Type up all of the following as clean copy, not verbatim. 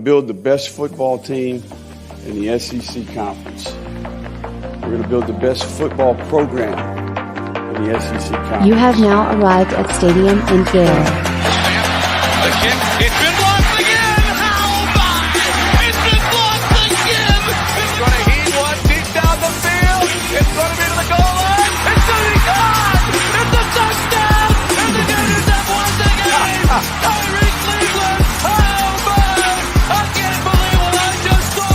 build the best football team in the SEC Conference. We're going to build the best football program in the SEC Conference. You have now arrived at Stadium and Gale. The kick, it's been blocked again! How about it? It's been blocked again! It's going to heat one deep down the field. It's going to be to the goal line. It's going to be gone! It's a touchdown! And the Gators have won the game! Tyree Cleveland! How about it? I can't believe what I just saw!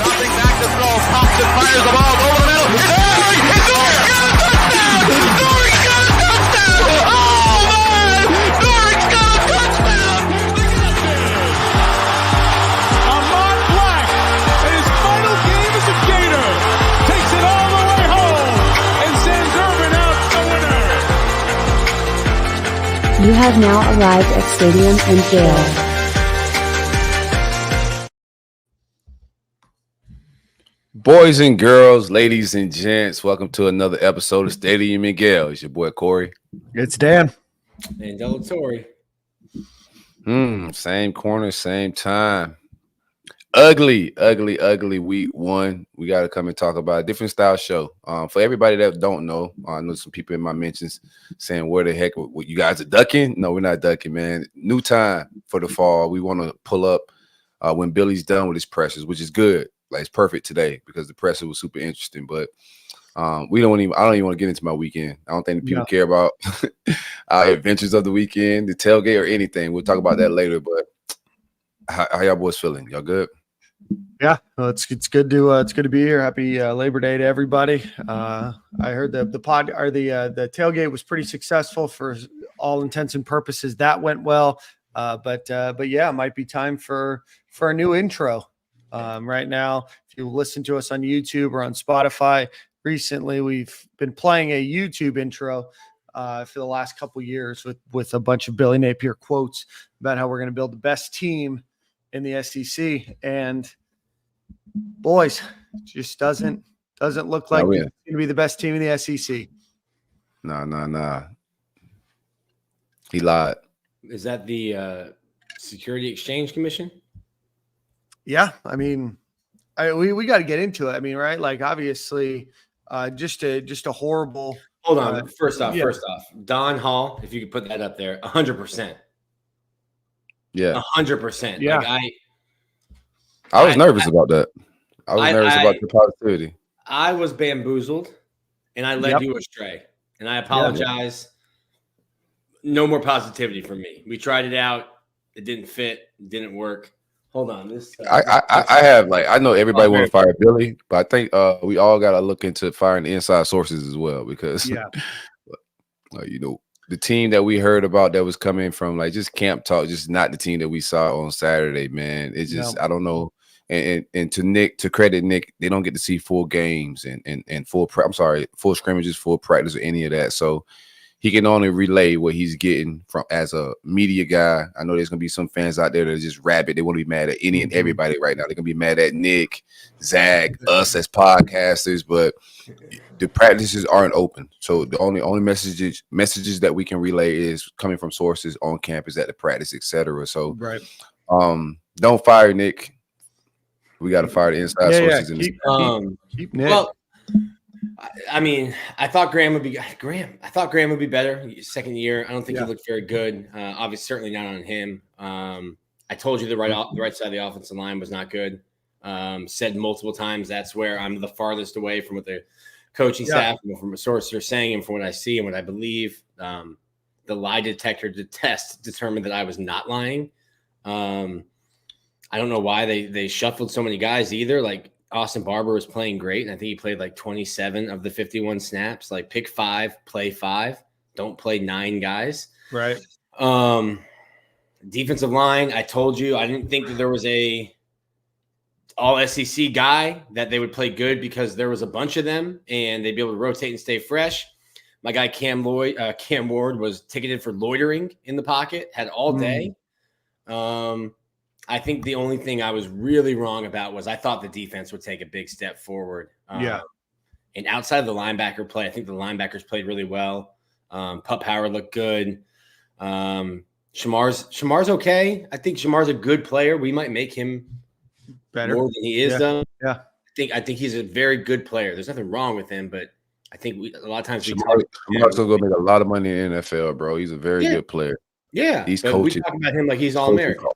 Dropping back to throw. Thompson fires the ball over the middle. It's Dory! It's Dory! Got a touchdown! Dory's got a touchdown! Oh, man! Dory's got a touchdown! Ahmad Black, in his final game as a Gator, takes it all the way home and sends Urban out the winner. You have now arrived at Stadium and Gale. Boys and girls, ladies and gents, welcome to another episode of Stadium and Gale. It's your boy Corey. It's Dan. And Delatorre. Same corner, same time. Ugly week one. We got to come and talk about a different style show. For everybody that don't know, I know some people in my mentions saying, where the heck, what you guys are ducking? No, we're not ducking, man. New time for the fall. We want to pull up when Billy's done with his pressures, which is good. Like, it's perfect today because the presser was super interesting, but I don't even want to get into my weekend. I don't think that people care about our adventures of the weekend, the tailgate, or anything. We'll talk about that later. But how y'all boys feeling? Y'all good? Yeah, well, it's good to be here. Happy Labor Day to everybody. I heard the tailgate was pretty successful for all intents and purposes. That went well, but yeah, it might be time for a new intro. Right now, if you listen to us on YouTube or on Spotify, recently we've been playing a YouTube intro for the last couple years with a bunch of Billy Napier quotes about how we're going to build the best team in the SEC. And boys, it just doesn't look like it's going to be the best team in the SEC. Nah. He lied. Is that the Security Exchange Commission? Yeah, I mean, we got to get into it. I mean, right? Like, obviously, just a horrible. Hold on. First off, Don Hall, if you could put that up there, 100%. Yeah, 100%. Yeah, like I was nervous about that. I was nervous about the positivity. I was bamboozled, and I led you astray, and I apologize. No more positivity from me. We tried it out. It didn't fit. It didn't work. Hold on. I have, like, I know everybody want to fire Billy, but I think we all got to look into firing the inside sources as well, because the team that we heard about that was coming from, like, just camp talk, just not the team that we saw on Saturday, man. It's just I don't know. And to credit Nick, they don't get to see full games and full scrimmages, full practice, or any of that. So he can only relay what he's getting from as a media guy. I know there's gonna be some fans out there that are just rabid. They want to be mad at any and everybody right now. They're gonna be mad at Nick, Zach, us as podcasters, but the practices aren't open. So the only messages that we can relay is coming from sources on campus at the practice, etc. So don't fire Nick. We got to fire the inside sources. Keep Nick. Well, I mean, I thought Graham would be better second year. I don't think he looked very good. Obviously, certainly not on him. I told you the right side of the offensive line was not good. Said multiple times that's where I'm the farthest away from what the coaching staff, from a source are saying, and from what I see and what I believe. The lie detector test determined that I was not lying. I don't know why they shuffled so many guys either. Like, Austin Barber was playing great, and I think he played like 27 of the 51 snaps. Like, pick 5, play 5. Don't play 9 guys. Right. Defensive line, I told you I didn't think that there was a all SEC guy that they would play good because there was a bunch of them and they'd be able to rotate and stay fresh. My guy Cam Ward was ticketed for loitering in the pocket, had all day. I think the only thing I was really wrong about was I thought the defense would take a big step forward. And outside of the linebacker play, I think the linebackers played really well. Pup Howard looked good. Shamar's okay. I think Shamar's a good player. We might make him Better more than he is, though. Yeah. I think he's a very good player. There's nothing wrong with him, but I think a lot of times Shamar's still gonna make a lot of money in the NFL, bro. He's a very good player. Yeah, These but coaches, we talk about him like he's all American.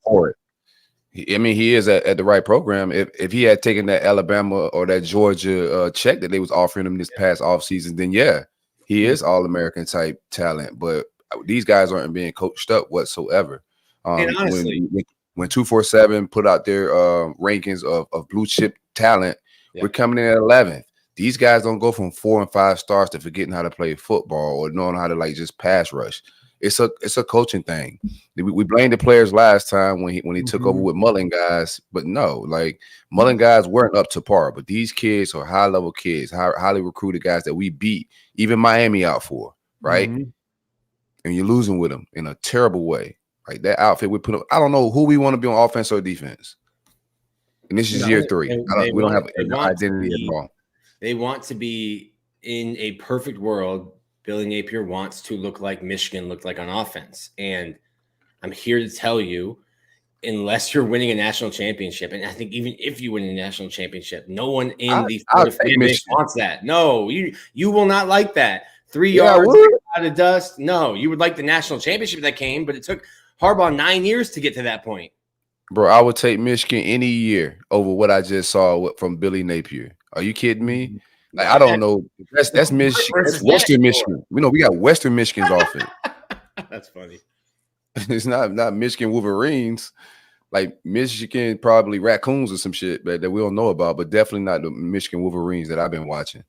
I mean, he is at the right program. If he had taken that Alabama or that Georgia check that they was offering him this past offseason, then he is all American type talent. But these guys aren't being coached up whatsoever. And honestly, when 247 put out their rankings of blue chip talent, we're coming in at 11th. These guys don't go from 4 and 5 stars to forgetting how to play football or knowing how to like just pass rush. It's a coaching thing. We blamed the players last time when he took over with Mullen guys, but no, like Mullen guys weren't up to par. But these kids are high level kids, highly recruited guys that we beat even Miami out for, right? And you're losing with them in a terrible way. Like that outfit we put up. I don't know who we want to be on offense or defense. And this is year 3. We don't have an identity at all. They want to be in a perfect world. Billy Napier wants to look like Michigan looked like on offense. And I'm here to tell you, unless you're winning a national championship, and I think even if you win a national championship, no one in the fan base wants that. No, you will not like that. 3 yards out of dust. No, you would like the national championship that came, but it took Harbaugh 9 years to get to that point. Bro, I would take Michigan any year over what I just saw from Billy Napier. Are you kidding me? Like, I don't know. That's Michigan. That's Western Michigan. We got Western Michigan's offense. That's funny. It's not Michigan Wolverines. Like Michigan, probably Raccoons or some shit that we don't know about, but definitely not the Michigan Wolverines that I've been watching.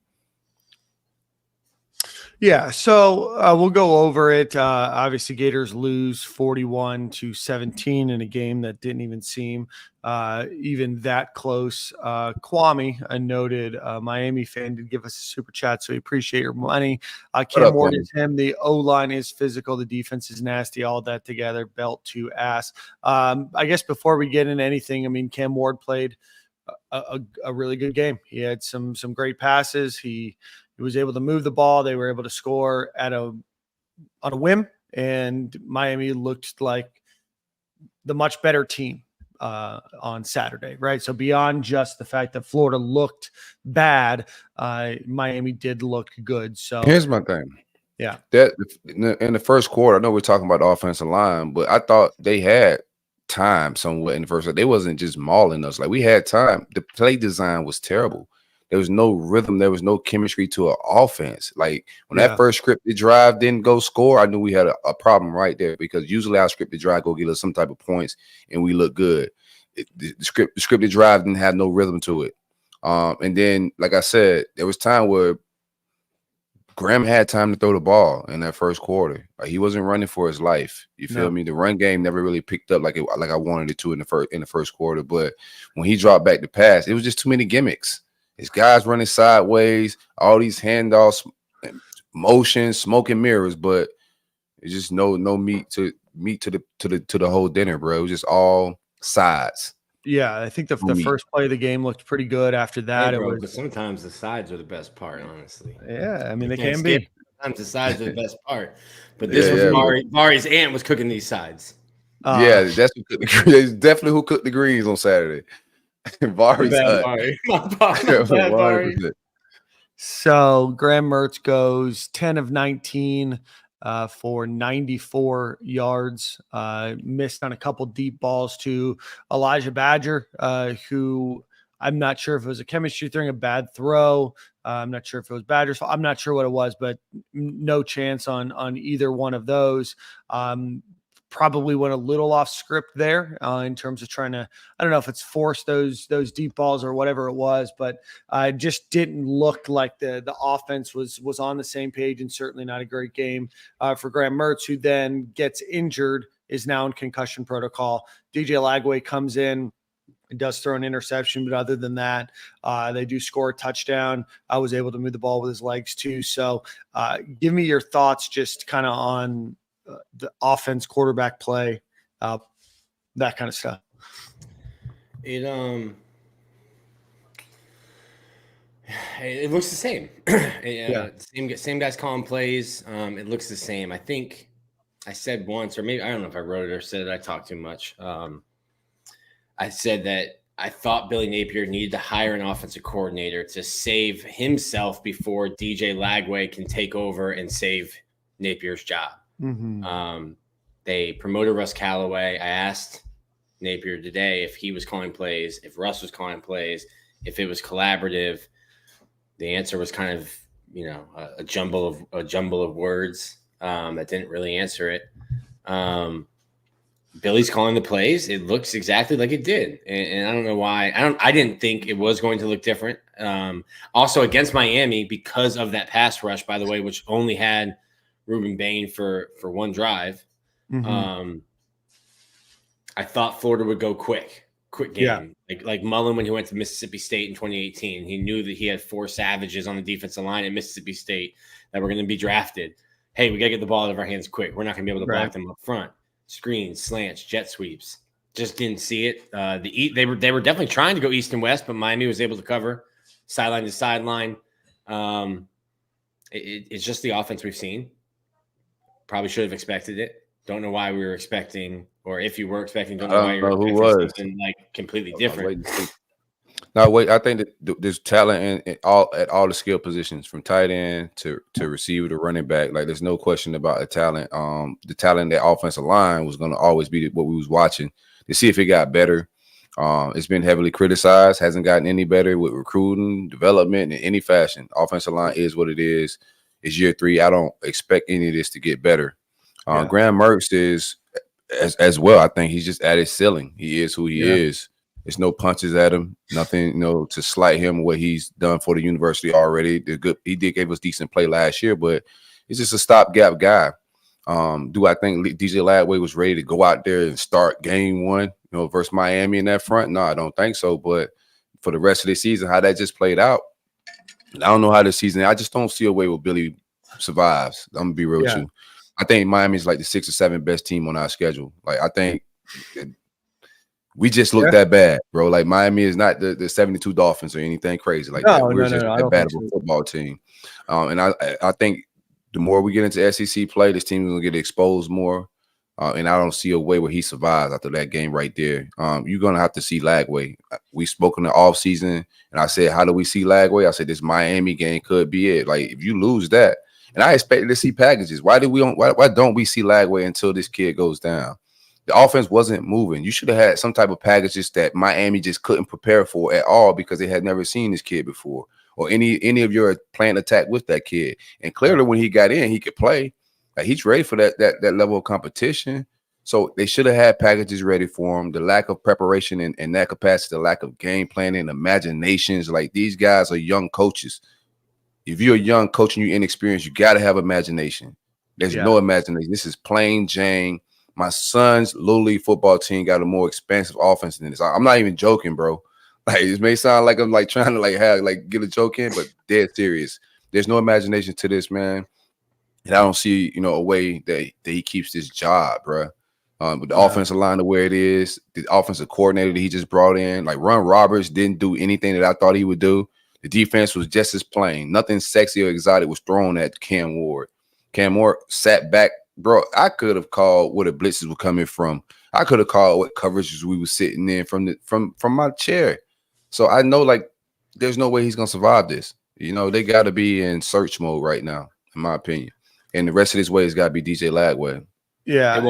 Yeah, so we'll go over it. Obviously, Gators lose 41-17 in a game that didn't even seem even that close. Kwame, a noted Miami fan, did give us a super chat, so we appreciate your money. Cam Ward is him. The O-line is physical. The defense is nasty. All that together, belt to ass. I guess before we get into anything, I mean, Cam Ward played a really good game. He had some great passes. He was able to move the ball. They were able to score on a whim, and Miami looked like the much better team on Saturday, right? So beyond just the fact that Florida looked bad, Miami did look good. So here's my thing. Yeah. That in the first quarter, I know we're talking about the offensive line, but I thought they had time somewhat in the first. They wasn't just mauling us. Like we had time. The play design was terrible. There was no rhythm. There was no chemistry to an offense. Like when that first scripted drive didn't go score, I knew we had a problem right there because usually our scripted drive go get us some type of points and we look good. The scripted drive didn't have no rhythm to it. And then, like I said, there was time where Graham had time to throw the ball in that first quarter. Like he wasn't running for his life. You feel me? The run game never really picked up like I wanted it to in the first quarter. But when he dropped back to pass, it was just too many gimmicks. It's guys running sideways, all these handoffs, motions, smoke and mirrors, but it's just no meat to the whole dinner, bro. It was just all sides. Yeah, I think the first play of the game looked pretty good. After that, but sometimes the sides are the best part, honestly. Yeah, I mean they can be. Sometimes the sides are the best part, but this was Mari's aunt was cooking these sides. That's definitely who cooked the greens on Saturday. Vari's So Graham Mertz goes 10 of 19 for 94 yards. Missed on a couple deep balls to Elijah Badger, who I'm not sure if it was a chemistry thing, a bad throw. I'm not sure if it was Badger's fault. I'm not sure what it was, but no chance on either one of those. Probably went a little off script there in terms of trying to, I don't know if it's force those deep balls or whatever it was, but just didn't look like the offense was on the same page, and certainly not a great game for Graham Mertz, who then gets injured, is now in concussion protocol. DJ Lagway comes in and does throw an interception, but other than that, they do score a touchdown. I was able to move the ball with his legs too. So give me your thoughts just kind of on the offense, quarterback play, that kind of stuff. It looks the same. Same guys calling plays. It looks the same. I think I said once, or maybe I don't know if I wrote it or said it. I talked too much. I said that I thought Billy Napier needed to hire an offensive coordinator to save himself before DJ Lagway can take over and save Napier's job. Mm-hmm. They promoted Russ Callaway. I asked Napier today if he was calling plays, if Russ was calling plays, if it was collaborative. The answer was kind of, a jumble of words that didn't really answer it. Billy's calling the plays. It looks exactly like it did, and I don't know why. I didn't think it was going to look different. Also against Miami, because of that pass rush, by the way, which only had Ruben Bain for one drive. Mm-hmm. I thought Florida would go quick game. Yeah. Like Mullen when he went to Mississippi State in 2018. He knew that he had 4 savages on the defensive line at Mississippi State that were going to be drafted. Hey, we got to get the ball out of our hands quick. We're not going to be able to block them up front. Screens, slants, jet sweeps. Just didn't see it. They were definitely trying to go east and west, but Miami was able to cover sideline to sideline. It's just the offense we've seen. Probably should have expected it. Don't know why we were expecting, or if you were expecting, don't know why you were expecting something like completely different. No, wait. I think that there's talent at all the skill positions, from tight end to receiver to running back. Like, there's no question about the talent. The talent that offensive line was going to always be what we was watching to see if it got better. It's been heavily criticized, hasn't gotten any better with recruiting, development in any fashion. Offensive line is what it is. It's year 3. I don't expect any of this to get better. Graham Mertz is as well. I think he's just at his ceiling. He is who he is. There's no punches at him, nothing, to slight him what he's done for the university already. He did give us decent play last year, but he's just a stopgap guy. Do I think DJ Lagway was ready to go out there and start game 1, versus Miami in that front? No, I don't think so. But for the rest of the season, how that just played out, I don't know how the season. I just don't see a way where Billy survives. I'm gonna be real with you. I think Miami's like the 6th or 7th best team on our schedule. Like, I think we just look that bad, bro. Like, Miami is not the 72 Dolphins or anything crazy like that. We're just that bad of a football team. And I think the more we get into SEC play, this team is gonna get exposed more. And I don't see a way where he survives after that game right there. You're gonna have to see Lagway. We spoke in the offseason, and I said, how do we see Lagway? I said, this Miami game could be it. Like, if you lose that, and I expected to see packages. Why don't we see Lagway until this kid goes down? The offense wasn't moving. You should have had some type of packages that Miami just couldn't prepare for at all because they had never seen this kid before, or any of your planned attack with that kid. And clearly, when he got in, he could play. Like, he's ready for that level of competition. So they should have had packages ready for him. The lack of preparation and that capacity, the lack of game planning, imaginations. Like, these guys are young coaches. If you're a young coach and you're inexperienced, you got to have imagination. There's no imagination. This is plain Jane. My son's Little League football team got a more expansive offense than this. I'm not even joking, bro. Like, it may sound like I'm like trying to get a joke in, but dead serious. There's no imagination to this, man. And I don't see, a way that he keeps this job, bro. With the offensive line the way it is, the offensive coordinator that he just brought in, like Ron Roberts didn't do anything that I thought he would do. The defense was just as plain. Nothing sexy or exotic was thrown at Cam Ward. Cam Ward sat back. Bro, I could have called where the blitzes were coming from. I could have called what coverages we were sitting in from my chair. So I know, like, there's no way he's going to survive this. They got to be in search mode right now, in my opinion. And the rest of this way has got to be DJ Lagway. Yeah, it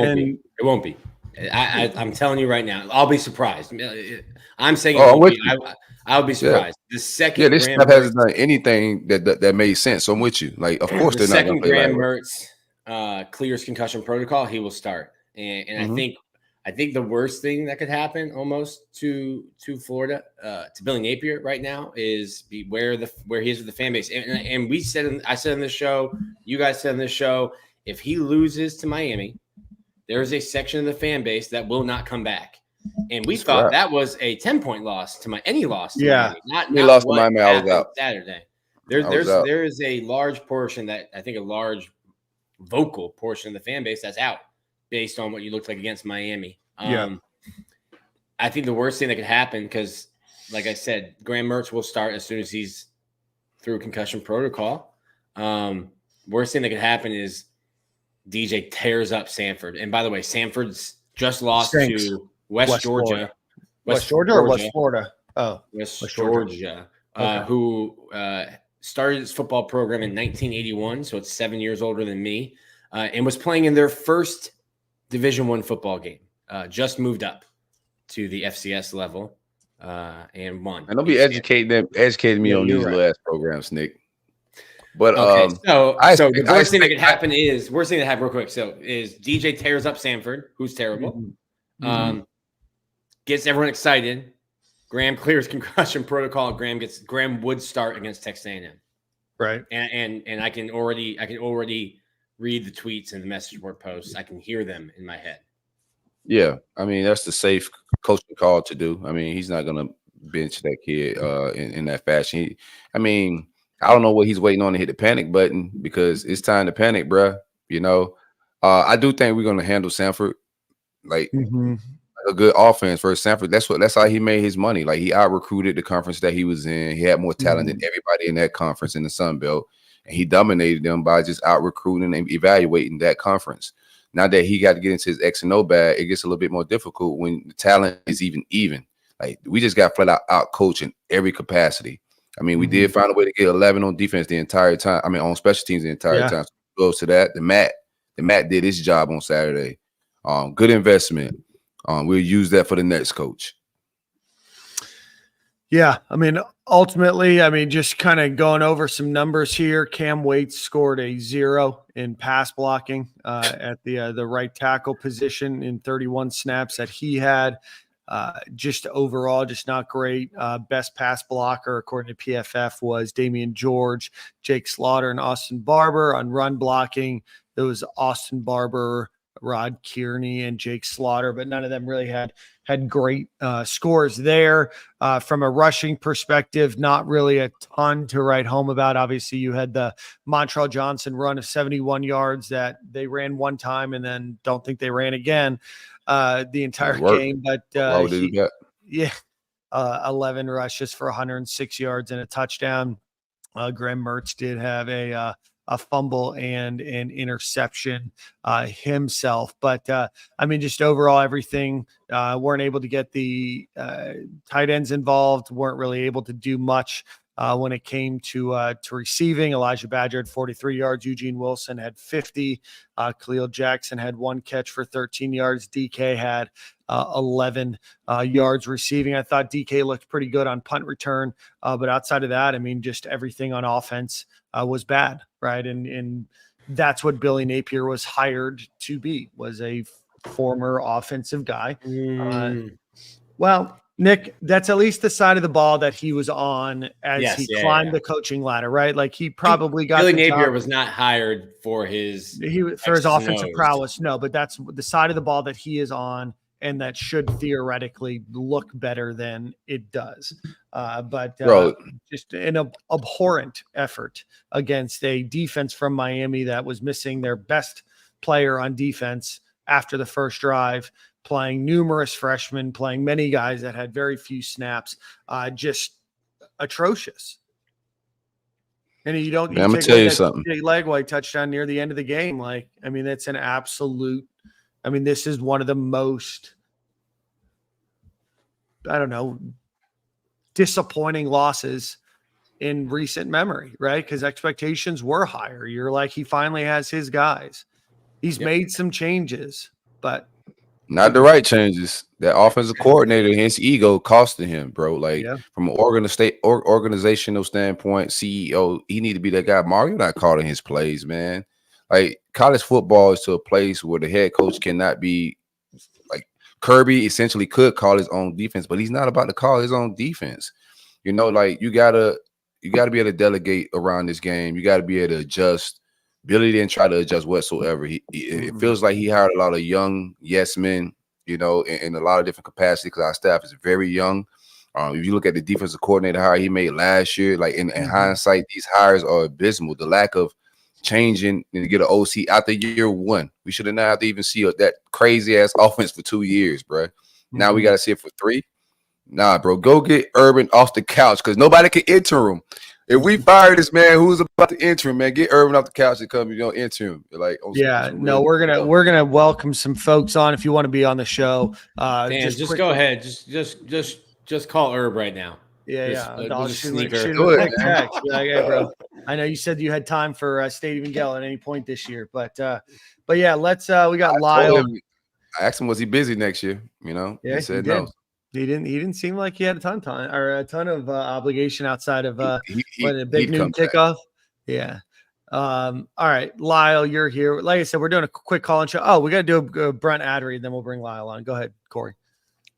won't be. I'm telling you right now, I'll be surprised. I'm saying I'll be surprised. The second, this stuff hasn't done anything that made sense. So I'm with you. Like, of course, they're not going to play Graham Mertz clears concussion protocol, he will start. And I think the worst thing that could happen almost to Florida, to Billy Napier right now, is where he is with the fan base. And I said on this show, you guys said on this show, if he loses to Miami, there is a section of the fan base that will not come back. And we thought that was a 10-point loss to Miami. Not lost to Miami. I was out Saturday. There is a large portion that I think a large vocal portion of the fan base that's out based on what you looked like against Miami. I think the worst thing that could happen, because like I said, Graham Mertz will start as soon as he's through concussion protocol. Worst thing that could happen is DJ tears up Samford. And by the way, Samford's just lost Stinks. to West Georgia. Florida. West Georgia or West Florida? Oh, West Georgia. Georgia, Okay. who started its football program in 1981, so it's 7 years older than me, and was playing in their first Division I football game. Just moved up to the FCS level and won. And don't be educating me on these little ass programs, Nick. But okay, so the worst thing that could happen is real quick. So is DJ tears up Samford, who's terrible, gets everyone excited. Graham clears concussion protocol. Graham would start against Texas A&M, right? And I can already read the tweets and the message board posts. I can hear them in my head. Yeah, I mean that's the safe coaching call to do. I mean he's not gonna bench that kid in that fashion. I don't know what he's waiting on to hit the panic button because it's time to panic, bruh. You know, I do think we're gonna handle Samford like a good offense for Samford. That's how he made his money. Like he out recruited the conference that he was in. He had more talent than everybody in that conference in the Sun Belt, and he dominated them by just out recruiting and evaluating that conference. Now that he got to get into his X and O bag, it gets a little bit more difficult when the talent is even. Like we just got flat out coached in every capacity. I mean, we did find a way to get 11 on defense the entire time. I mean, on special teams the entire time. So close to that. The Matt did his job on Saturday. Good investment. We'll use that for the next coach. Yeah, I mean, ultimately, just kind of going over some numbers here. Cam Waits scored a 0 in pass blocking at the right tackle position in 31 snaps that he had. Just overall, just not great. Best pass blocker, according to PFF, was Damian George, Jake Slaughter, and Austin Barber. On run blocking, it was Austin Barber, Rod Kearney, and Jake Slaughter, but none of them really had great scores there. From a rushing perspective, not really a ton to write home about. Obviously, you had the Montrell Johnson run of 71 yards that they ran one time and then don't think they ran again the entire game. But 11 rushes for 106 yards and a touchdown. Graham Mertz did have a fumble and an interception himself. But just overall, everything weren't able to get the tight ends involved, weren't really able to do much when it came to receiving. Elijah Badger had 43 yards. Eugene Wilson had 50. Khalil Jackson had 1 catch for 13 yards. DK had 11 yards receiving. I thought DK looked pretty good on punt return. But outside of that, just everything on offense was bad, right? And that's what Billy Napier was hired to be, was a former offensive guy. Well, Nick, that's at least the side of the ball that he was on as he climbed the coaching ladder, right? Like he probably got Billy Napier was not hired for his offensive prowess. No, but that's the side of the ball that he is on, and that should theoretically look better than it does. But just an abhorrent effort against a defense from Miami that was missing their best player on defense after the first drive, playing numerous freshmen, playing many guys that had very few snaps, just atrocious. And I'm going to tell you something. Legway touchdown near the end of the game. That's an absolute, this is one of the most, disappointing losses in recent memory, right? Because expectations were higher. You're like, he finally has his guys. He's made some changes, but not the right changes. That offensive coordinator, his ego costing him, bro. From an organizational standpoint, CEO, he need to be that guy. Mario not calling his plays, man. Like college football is to a place where the head coach cannot be like Kirby essentially could call his own defense, but he's not about to call his own defense. You gotta be able to delegate around this game. You gotta be able to adjust. Billy didn't try to adjust whatsoever. It feels like he hired a lot of young yes men, in a lot of different capacities because our staff is very young. If you look at the defensive coordinator hire he made last year, in hindsight, these hires are abysmal. The lack of changing and to get an OC after year 1. We should have not have to even see that crazy ass offense for 2 years, bro. Now we got to see it for 3. Nah, bro, go get Urban off the couch because nobody can enter him. If we fire this man, who's about to enter him, man? Get Urban off the couch and come, enter him. Like, we're gonna welcome some folks on if you want to be on the show. Dan, just go ahead. Just call Herb right now. I'll shoot him Do it, text. Hey, bro. I know you said you had time for Stadium and Gale at any point this year, but yeah, let's. We got Lyle. I asked him, was he busy next year? He said no. He didn't seem like he had a ton of obligation outside of the big noon kickoff. Yeah. All right, Lyle, you're here. Like I said, we're doing a quick call and show. Oh, we got to do a Brunt ad read, then we'll bring Lyle on. Go ahead, Corey.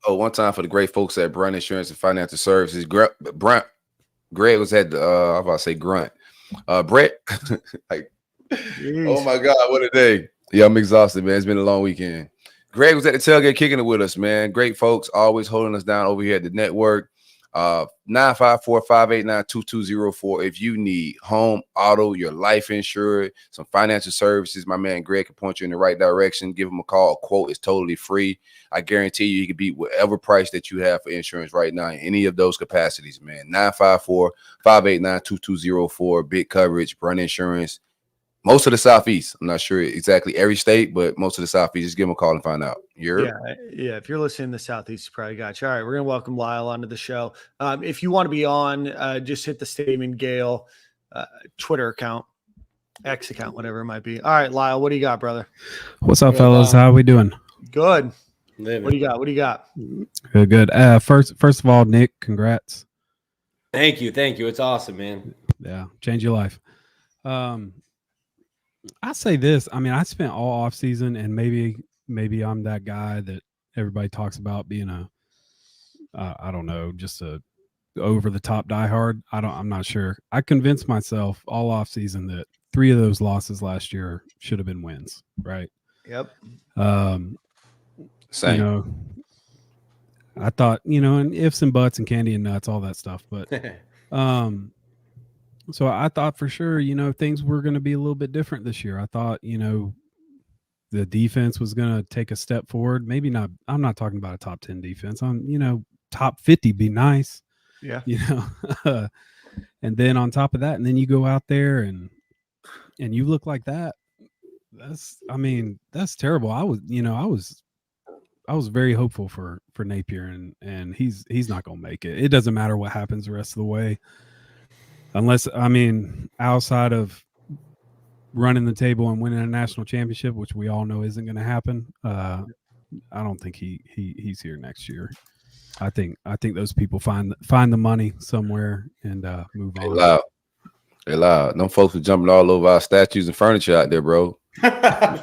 Oh, one time for the great folks at Brunt Insurance and Financial Services. Brunt, Greg was at the I was about to say Grunt. Brett, oh my God, what a day. Yeah, I'm exhausted, man. It's been a long weekend. Greg was at the tailgate kicking it with us, man. Great folks, always holding us down over here at the network. 954-589-2204. If you need home, auto, your life insurance, some financial services, my man Greg can point you in the right direction. Give him a call. A quote is totally free. I guarantee you, he can beat whatever price that you have for insurance right now in any of those capacities, man. 954-589-2204. Big coverage, Brunt Insurance. Most of the Southeast. I'm not sure exactly every state, but most of the Southeast. Just give them a call and find out. Yeah. If you're listening to the Southeast, you probably got you. All right, we're gonna welcome Lyle onto the show. If you want to be on, just hit the Stadium and Gale Twitter account, X account, whatever it might be. All right, Lyle, what do you got, brother? What's up, fellas? How are we doing? Good. What do you got? Good. First of all, Nick, congrats. Thank you. It's awesome, man. Yeah, change your life. I say this. I mean, I spent all off season, and maybe I'm that guy that everybody talks about being I don't know, just a over the top diehard. I'm not sure. I convinced myself all off season that 3 of those losses last year should have been wins. Right. Yep. Same. I thought, and ifs and buts and candy and nuts, all that stuff, but so I thought for sure, things were going to be a little bit different this year. I thought, the defense was going to take a step forward. Maybe not. I'm not talking about a top 10 defense. Top 50 be nice. Yeah. And then on top of that, and then you go out there and you look like that. That's terrible. I was very hopeful for Napier, and he's not going to make it. It doesn't matter what happens the rest of the way. Unless, outside of running the table and winning a national championship, which we all know isn't going to happen, I don't think he's here next year. I think those people find the money somewhere and move on. They loud. Them folks are jumping all over our statues and furniture out there, bro.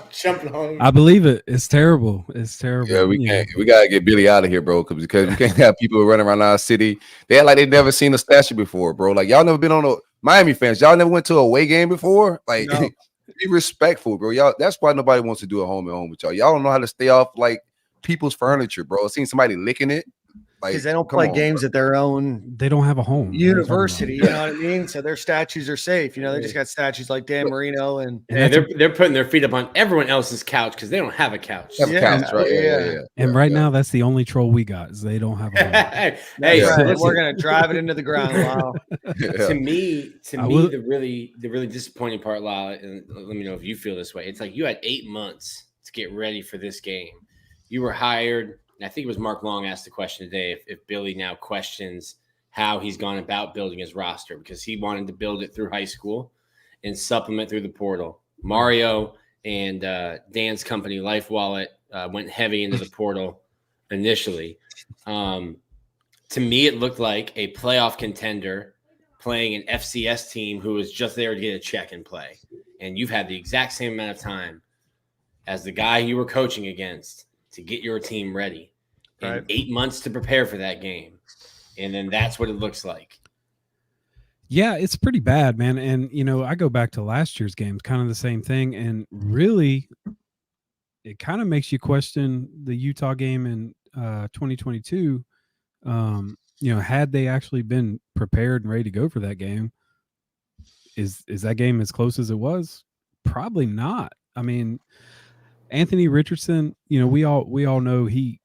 Jumping all over. I believe it. It's terrible. Yeah, we can't. We gotta get Billy out of here, bro, because we can't have people running around our city. They act like they've never seen a statue before, bro. Like, y'all never been on a Miami fans. Y'all never went to a away game before. Like, no. Be respectful, bro. Y'all. That's why nobody wants to do a home and home with y'all. Y'all don't know how to stay off like people's furniture, bro. I've seen somebody licking it. Because they don't play games at their own. They don't have a home University, you know what I mean? So their statues are safe. They just got statues like Dan Marino and they're putting their feet up on everyone else's couch because they don't have a couch. Couch, right? Yeah. And now that's the only troll we got is they don't have a home. Hey, we're gonna drive it into the ground, Lyle. To me, the really disappointing part, Lyle, and let me know if you feel this way. It's like you had 8 months to get ready for this game. You were hired. And I think it was Mark Long asked the question today if Billy now questions how he's gone about building his roster because he wanted to build it through high school and supplement through the portal. Mario and Dan's company, Life Wallet, went heavy into the portal initially. To me, it looked like a playoff contender playing an FCS team who was just there to get a check and play. And you've had the exact same amount of time as the guy you were coaching against to get your team ready and 8 months to prepare for that game. And then that's what it looks like. Yeah, it's pretty bad, man. And, I go back to last year's game, kind of the same thing. And really, it kind of makes you question the Utah game in 2022. Had they actually been prepared and ready to go for that game, is that game as close as it was? Probably not. Anthony Richardson, we all know he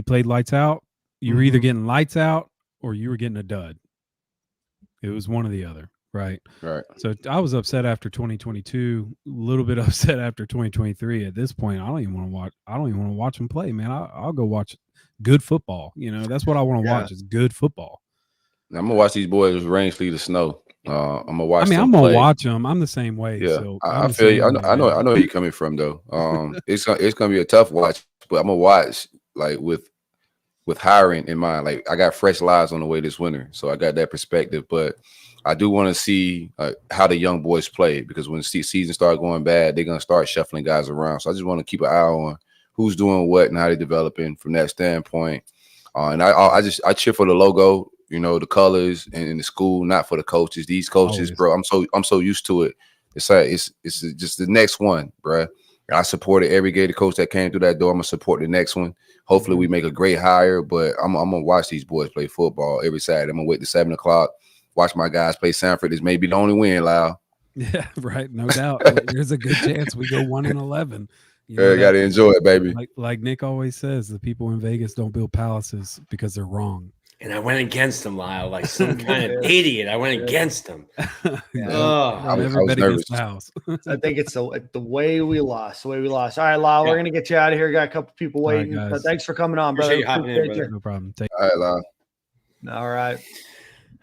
played lights out. You were either getting lights out or you were getting a dud. It was one or the other, right? Right. So I was upset after 2022, a little bit upset after 2023. At this point, I don't even want to watch. I don't even want to watch them play, man. I'll go watch good football. You know, that's what I want to watch is good football. I'm gonna watch these boys rain, sleet, or snow. I'm gonna watch. I mean, them I'm gonna play. watch them. I'm the same way. Yeah, So I feel you. I know where you're coming from, though. It's gonna be a tough watch, but I'm gonna watch like with hiring in mind. Like I got fresh lives on the way this winter, so I got that perspective. But I do want to see how the young boys play, because when the season start going bad, they're gonna start shuffling guys around. So I just want to keep an eye on who's doing what and how they're developing from that standpoint. And I cheer for the logo, you know, the colors and the school, not for the coaches. These coaches, bro, I'm so used to it. It's like it's just the next one, bro. I supported every Gator coach that came through that door. I'm gonna support the next one. Hopefully, we make a great hire. But I'm gonna watch these boys play football every Saturday. I'm gonna wait till 7 o'clock. Watch my guys play Sanford. This may be the only win, Lyle. Yeah, right. No doubt. There's a good chance we go 1-11. You got to enjoy it, baby. Like Nick always says, the people in Vegas don't build palaces because they're wrong. And I went against him, Lyle, like some kind of idiot. I went against him. I never bet against the house. I think it's the way we lost. All right, Lyle, we're gonna get you out of here. Got a couple people waiting. Right, but thanks for coming on, brother. You hopping in, brother. No problem. All right, Lyle. All right.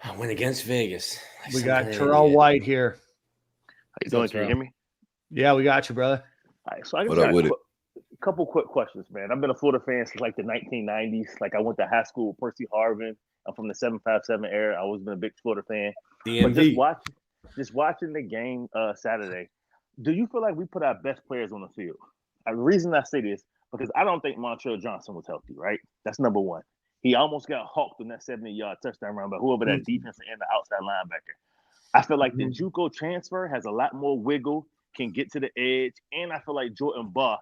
I went against Vegas. We got Terrell White here. How you doing? Can you hear me? Yeah, we got you, brother. All right, so I just What up got with it? a couple quick questions, man. I've been a Florida fan since like the 1990s. Like I went to high school with Percy Harvin. I'm from the 757 era. I always been a big Florida fan. But just watching the game Saturday, do you feel like we put our best players on the field? The reason I say this, because I don't think Montrell Johnson was healthy, right? That's number one. He almost got hawked on that 70-yard touchdown run by whoever that defensive end, the outside linebacker. I feel like the JUCO transfer has a lot more wiggle, can get to the edge, and I feel like Jordan Barr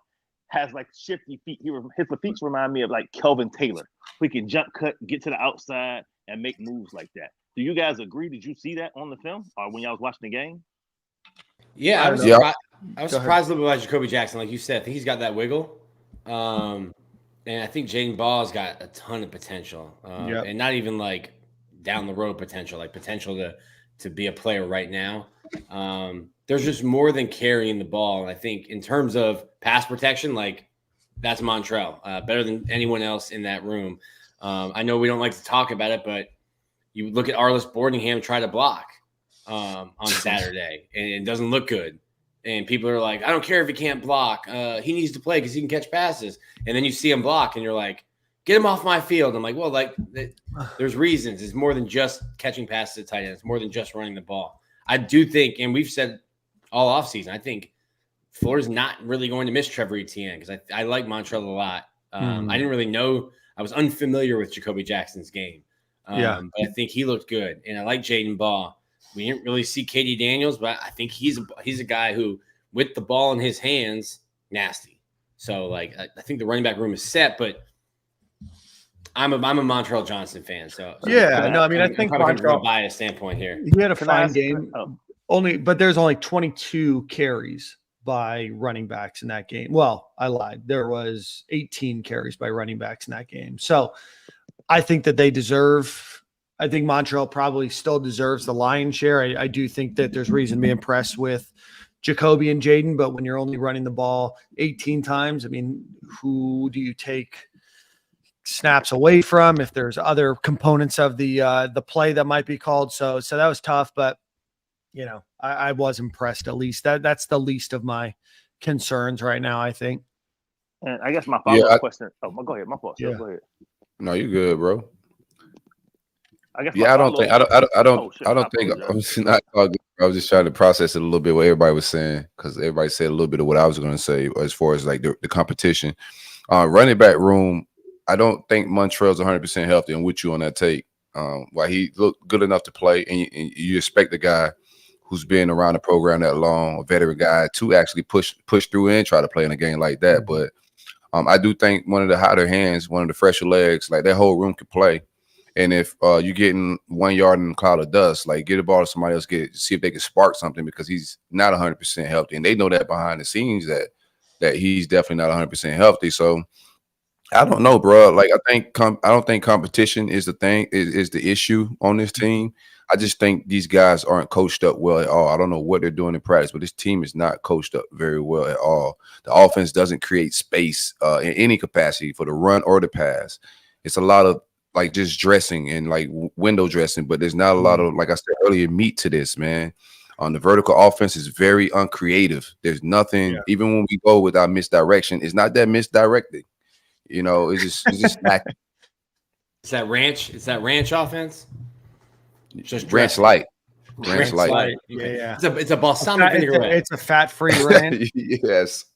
has like shifty feet. His feet remind me of like Kelvin Taylor. We can jump cut, get to the outside, and make moves like that. Do you guys agree? Did you see that on the film or when y'all was watching the game? Yeah, I was surprised a little bit about Jacoby Jackson. Like you said, I think he's got that wiggle. And I think Jaden Ball's got a ton of potential. And not even like down the road potential, like potential to be a player right now. There's just more than carrying the ball. And I think in terms of pass protection, like that's Montrell, better than anyone else in that room. I know we don't like to talk about it, but you look at Arliss Boardingham try to block on Saturday, and it doesn't look good. And people are like, I don't care if he can't block. He needs to play because he can catch passes. And then you see him block, and you're like, get him off my field. I'm like, well, like there's reasons. It's more than just catching passes at tight end. It's more than just running the ball. I do think, and we've said all offseason, I think Florida's not really going to miss Trevor Etienne because I like Montrell a lot. I didn't really know. I was unfamiliar with Jacoby Jackson's game. But I think he looked good. And I like Jaden Ball. We didn't really see Katie Daniels, but I think he's a guy who, with the ball in his hands, nasty. So, like, I think the running back room is set, but I'm a Montrell Johnson fan. So I think Montrell, from a bias standpoint here. He had a fine game. But there's only 22 carries by running backs in that game. Well, I lied. There was 18 carries by running backs in that game. So I think that I think Montrell probably still deserves the lion's share. I do think that there's reason to be impressed with Jacoby and Jaden, but when you're only running the ball 18 times, I mean, who do you take snaps away from if there's other components of the play that might be called? So that was tough, but I was impressed at least. That's the least of my concerns right now, I think. And I guess my follow-up question. Oh, go ahead. My fault. Yeah. Go ahead. No, you're good, bro. I guess. I don't think. I was not talking. I was just trying to process it a little bit what everybody was saying, because everybody said a little bit of what I was going to say as far as like the competition. Running back room, I don't think Montrell's 100% healthy. I'm with you on that take. While he looked good enough to play, and you expect the guy who's been around the program that long, a veteran guy, to actually push through and try to play in a game like that. But I do think one of the hotter hands, one of the fresher legs, like that whole room could play. And if you're getting 1 yard in a cloud of dust, like get the ball to somebody else, see if they can spark something, because he's not 100% healthy. And they know that behind the scenes that he's definitely not 100% healthy. So I don't know, bro. Like I don't think competition is the thing is the issue on this team. I just think these guys aren't coached up well at all. I don't know what they're doing in practice, but this team is not coached up very well at all. The offense doesn't create space in any capacity for the run or the pass. It's a lot of like just dressing and like window dressing, but there's not a lot of, like I said earlier, meat to this, man. On the vertical offense is very uncreative. There's nothing, even when we go with our misdirection, it's not that misdirected. You know, it's just lacking. Is that ranch? Is that ranch offense? Just ranch light. Ranch light. Okay. Yeah. It's a balsamic vinegar. It's a fat-free ranch. Yes.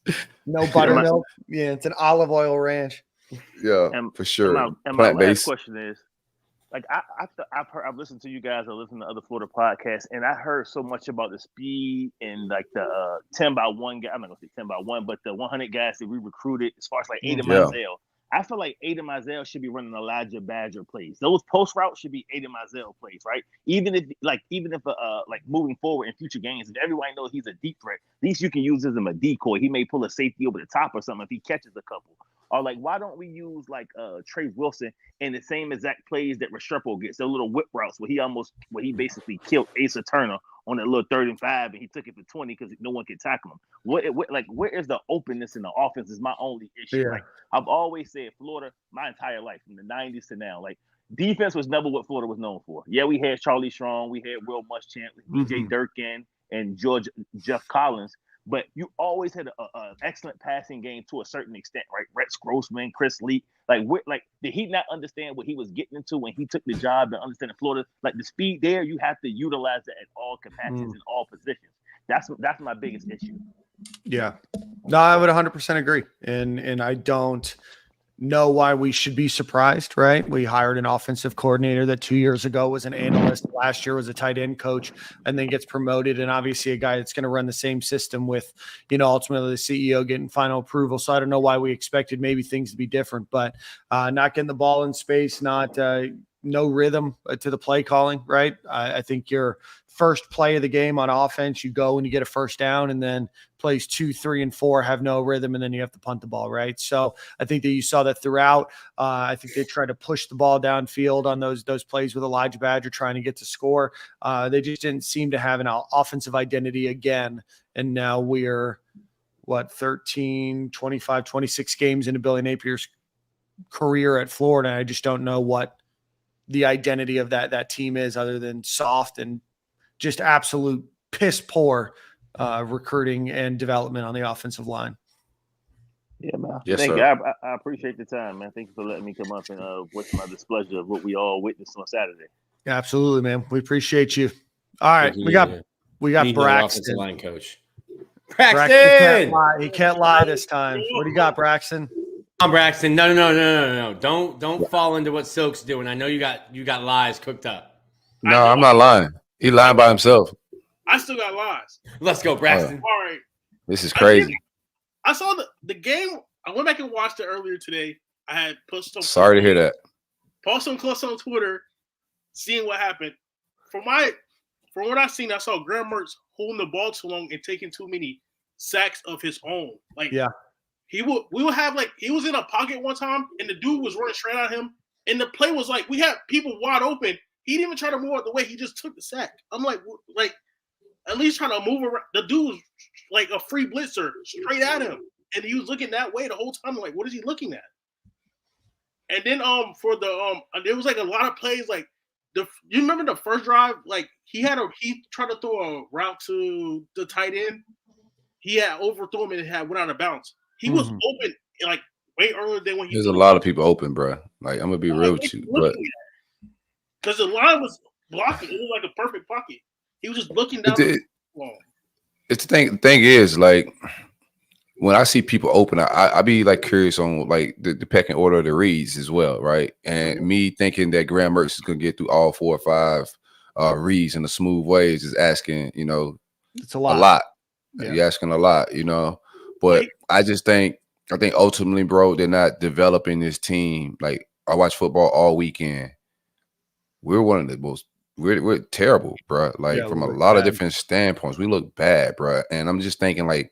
No buttermilk. Yeah, it's an olive oil ranch. Yeah, for sure. And my last question is, like, I've listened to you guys. I listened to other Florida podcasts, and I heard so much about the speed and like the 10x1 guy. I'm not gonna say 10x1, but the 100 guys that we recruited, as far as like Aiden Mizell. I feel like Aiden Mizell should be running Elijah Badger plays. Those post routes should be Aiden Mizell plays, right? Even if moving forward in future games, if everybody knows he's a deep threat, at least you can use him as a decoy. He may pull a safety over the top or something if he catches a couple. Or like, why don't we use like Trey Wilson in the same exact plays that Restrepo gets, the little whip routes where he basically killed Asa Turner on that little 3rd and 5 and he took it for 20 because no one could tackle him. Where is the openness in the offense is my only issue. Yeah. Like I've always said, Florida, my entire life from the 90s to now, like defense was never what Florida was known for. Yeah, we had Charlie Strong, we had Will Muschamp, DJ Durkin, and Jeff Collins. But you always had an excellent passing game to a certain extent, right? Rex Grossman, Chris Lee. Did he not understand what he was getting into when he took the job and understand Florida? Like the speed there, you have to utilize it at all capacities in all positions. That's my biggest issue. Yeah. No, I would 100% agree. And I don't know why we should be surprised, right? We hired an offensive coordinator that 2 years ago was an analyst, last year was a tight end coach, and then gets promoted. And obviously a guy that's going to run the same system with, ultimately the CEO getting final approval. So I don't know why we expected maybe things to be different, but not getting the ball in space, no rhythm to the play calling, right? I think your first play of the game on offense, you go and you get a first down, and then plays 2, 3, and 4 have no rhythm, and then you have to punt the ball, right? So I think that you saw that throughout. I think they tried to push the ball downfield on those plays with Elijah Badger trying to get to score. They just didn't seem to have an offensive identity again, and now we're, 13, 25, 26 games into Billy Napier's career at Florida. I just don't know what the identity of that team is other than soft and just absolute piss poor recruiting and development on the offensive line. Yeah, man. Yes, Thank sir. you. I appreciate the time, man. Thank you for letting me come up and voice my displeasure of what we all witnessed on Saturday. Absolutely, man. We appreciate you. All right, we got Braxton. Line coach. Braxton. He can't lie this time. What do you got, Braxton? Come on, Braxton. No. Don't fall into what Silk's doing. I know you got lies cooked up. No, I'm not lying. He lying by himself. I still got lies. Let's go, Braxton. All right. This is crazy. I saw the game. I went back and watched it earlier today. I had posted some. Sorry to hear that. Post some clips on Twitter, seeing what happened. From what I've seen, I saw Graham Mertz holding the ball too long and taking too many sacks of his own. He was in a pocket one time and the dude was running straight at him. And the play was like, we had people wide open. He didn't even try to move out the way. He just took the sack. I'm like, at least trying to move around. The dude was like a free blitzer straight at him. And he was looking that way the whole time. I'm like, what is he looking at? And then there was like a lot of plays like you remember the first drive? Like he tried to throw a route to the tight end. He had overthrown him and it went out of bounds. He was open like way earlier than when he. There's a lot of people open, bro. Like I'm gonna be real with you, but because the line was blocking, it was like a perfect pocket. He was just looking down. It's the thing is like when I see people open, I be like curious on like the pecking order of the reads as well, right? And me thinking that Graham Mertz is gonna get through all 4 or 5 reads in a smooth way is just asking, it's a lot. Yeah. You're asking a lot, But I think ultimately, bro, they're not developing this team. Like I watch football all weekend. We're one of the most we're terrible, bro. Like from a lot of different standpoints, we look bad, bro. And I'm just thinking like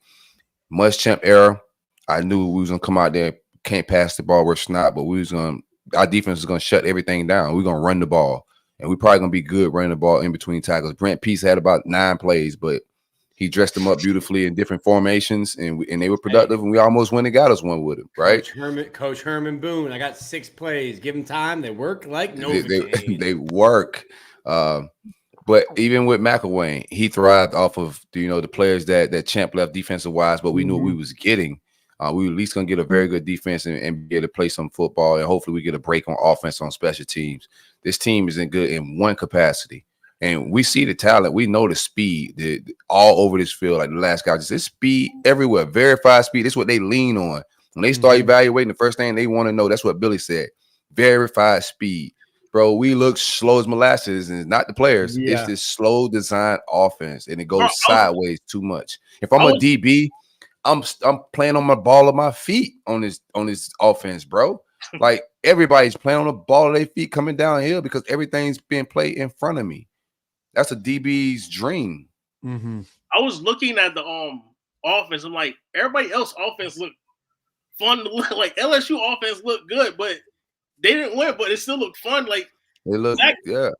Muschamp era, I knew we was gonna come out there can't pass the ball. We're snot, but our defense is gonna shut everything down. We're gonna run the ball, and we're probably gonna be good running the ball in between tackles. Brent Peace had about 9 plays, but he dressed them up beautifully in different formations, and they were productive, and we almost went and got us one with him, right? Coach Herman Boone, I got 6 plays. Give him time. They work like they work. But even with McElwain, he thrived off of the players that Champ left defensive wise, but we knew what we was getting. We were at least gonna get a very good defense and be able to play some football, and hopefully we get a break on offense on special teams. This team isn't good in one capacity. And we see the talent. We know the speed all over this field. Like the last guy just said, speed everywhere, verified speed. That's what they lean on. When they start evaluating, the first thing they want to know, that's what Billy said, verified speed. Bro, we look slow as molasses, and it's not the players. Yeah. It's this slow design offense, and it goes sideways too much. If I'm a DB, I'm playing on my ball of my feet on this offense, bro. Like everybody's playing on the ball of their feet coming downhill because everything's being played in front of me. That's a DB's dream. I was looking at the offense. I'm like, everybody else offense looked fun to look. Like LSU offense looked good, but they didn't win. But it still looked fun. Like they look, bro,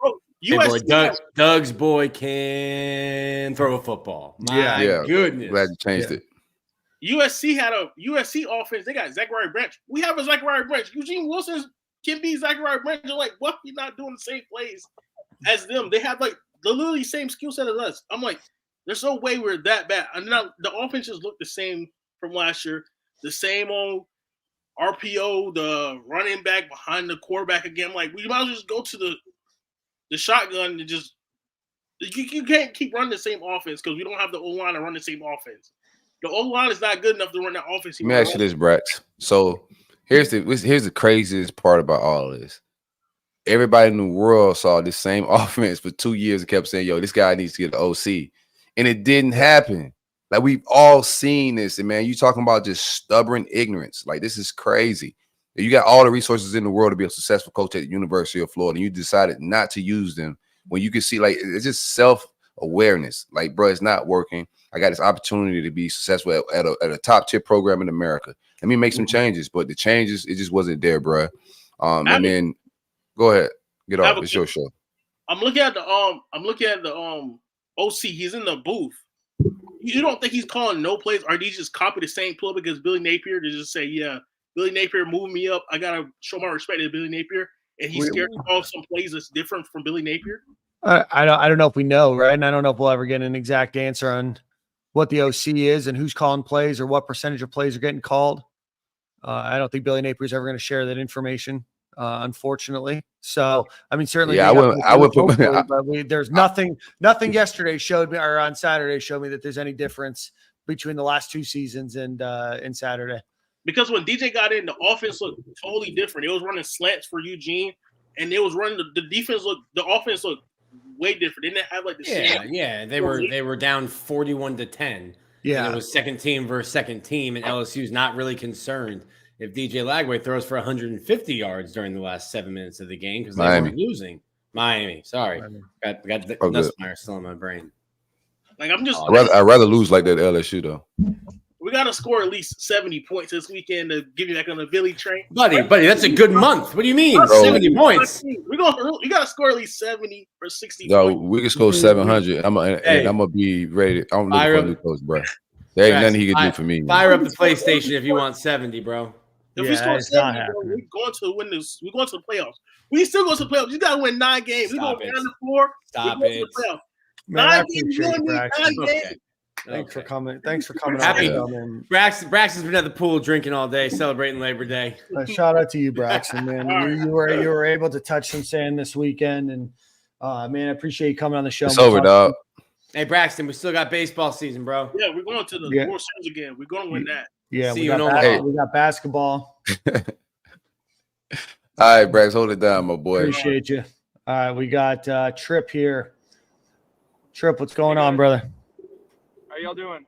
Doug's boy can throw a football. My goodness, glad you changed it. USC had a USC offense. They got Zachariah Branch. We have a Zachariah Branch. Eugene Wilson can be Zachariah Branch. They're like, what? You're not doing the same plays as them. They have like the literally same skill set as us. I'm like, there's no way we're that bad. And now the offenses look the same from last year. The same old RPO, the running back behind the quarterback again. I'm like, we might as well just go to the shotgun and just you can't keep running the same offense because we don't have the O-line to run the same offense. The O-line is not good enough to run that offense. Let me ask you this, Brax. So here's the craziest part about all of this. Everybody in the world saw this same offense for 2 years and kept saying, yo, this guy needs to get an OC. And it didn't happen. Like, we've all seen this. And, man, you talking about just stubborn ignorance. Like, this is crazy. You got all the resources in the world to be a successful coach at the University of Florida, and you decided not to use them when you can see, like, it's just self-awareness. Like, bro, it's not working. I got this opportunity to be successful at a top-tier program in America. Let me make some changes. But the changes, it just wasn't there, bro. And then go ahead. Get off. It's your show. I'm looking at the OC. He's in the booth. You don't think he's calling no plays, or did he just copy the same play because Billy Napier to just say, yeah, Billy Napier moved me up. I gotta show my respect to Billy Napier, and he's scared to call some plays that's different from Billy Napier? I don't know if we know, right? And I don't know if we'll ever get an exact answer on what the OC is and who's calling plays or what percentage of plays are getting called. I don't think Billy Napier is ever going to share that information, unfortunately. So, I mean, certainly, yeah, I would put. But there's nothing yesterday showed me, or on Saturday showed me that there's any difference between the last 2 seasons and Saturday. Because when DJ got in, the offense looked totally different. It was running slants for Eugene, and it was running the defense the offense looked way different. They didn't have like the same. Yeah. They were down 41-10. Yeah, and it was second team versus second team, and LSU's not really concerned if DJ Lagway throws for 150 yards during the last 7 minutes of the game because they weren't losing. Miami, sorry, got the Nussmeier still in my brain. Like I'm just, I'd rather lose like that LSU though. We got to score at least 70 points this weekend to give you back on the Billy train. Buddy, that's a good month. What do you mean? Bro, 70 points. We got to score at least 70 or 60 No, points. we can score 700. I'm gonna be ready. I'm looking for a new coach, bro. There ain't nothing he can do for me. Fire up the PlayStation if you want 70, bro. If we score 70, bro, we're going to win this. We're going to the playoffs. We still go to the playoffs. You got to win 9 games. We're going down the floor. Stop it. 9 games. You only need 9 games. Thanks for coming. Thanks for coming. Happy. Braxton's been at the pool drinking all day, celebrating Labor Day. Shout out to you, Braxton, man. You were able to touch some sand this weekend, and man, I appreciate you coming on the show. It's over, dog. Hey, Braxton, we still got baseball season, bro. Yeah, we're going to the World Series again. We're going to win that. Yeah, we got basketball. All right, Brax, hold it down, my boy. Appreciate you. All right, we got Trip here. Trip, what's going on, brother? How y'all doing?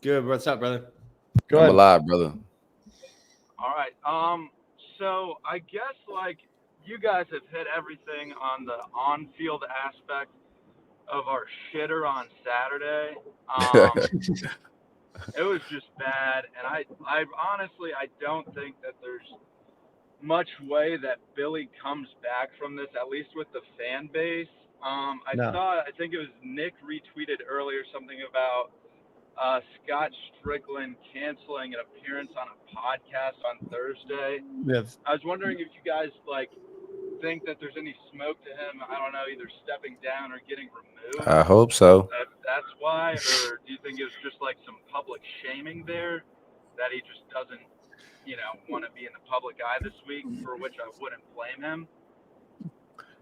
Good. What's up, brother? Good. I'm alive, brother. All right. So I guess like you guys have hit everything on the on-field aspect of our shitter on Saturday. It was just bad, and I honestly I don't think that there's much way that Billy comes back from this, at least with the fan base. I think it was Nick retweeted earlier something about Scott Strickland canceling an appearance on a podcast on Thursday. Yes. I was wondering if you guys think that there's any smoke to him. I don't know, either stepping down or getting removed. I hope so. That's why, or do you think it was just some public shaming there that he just doesn't, want to be in the public eye this week? For which I wouldn't blame him.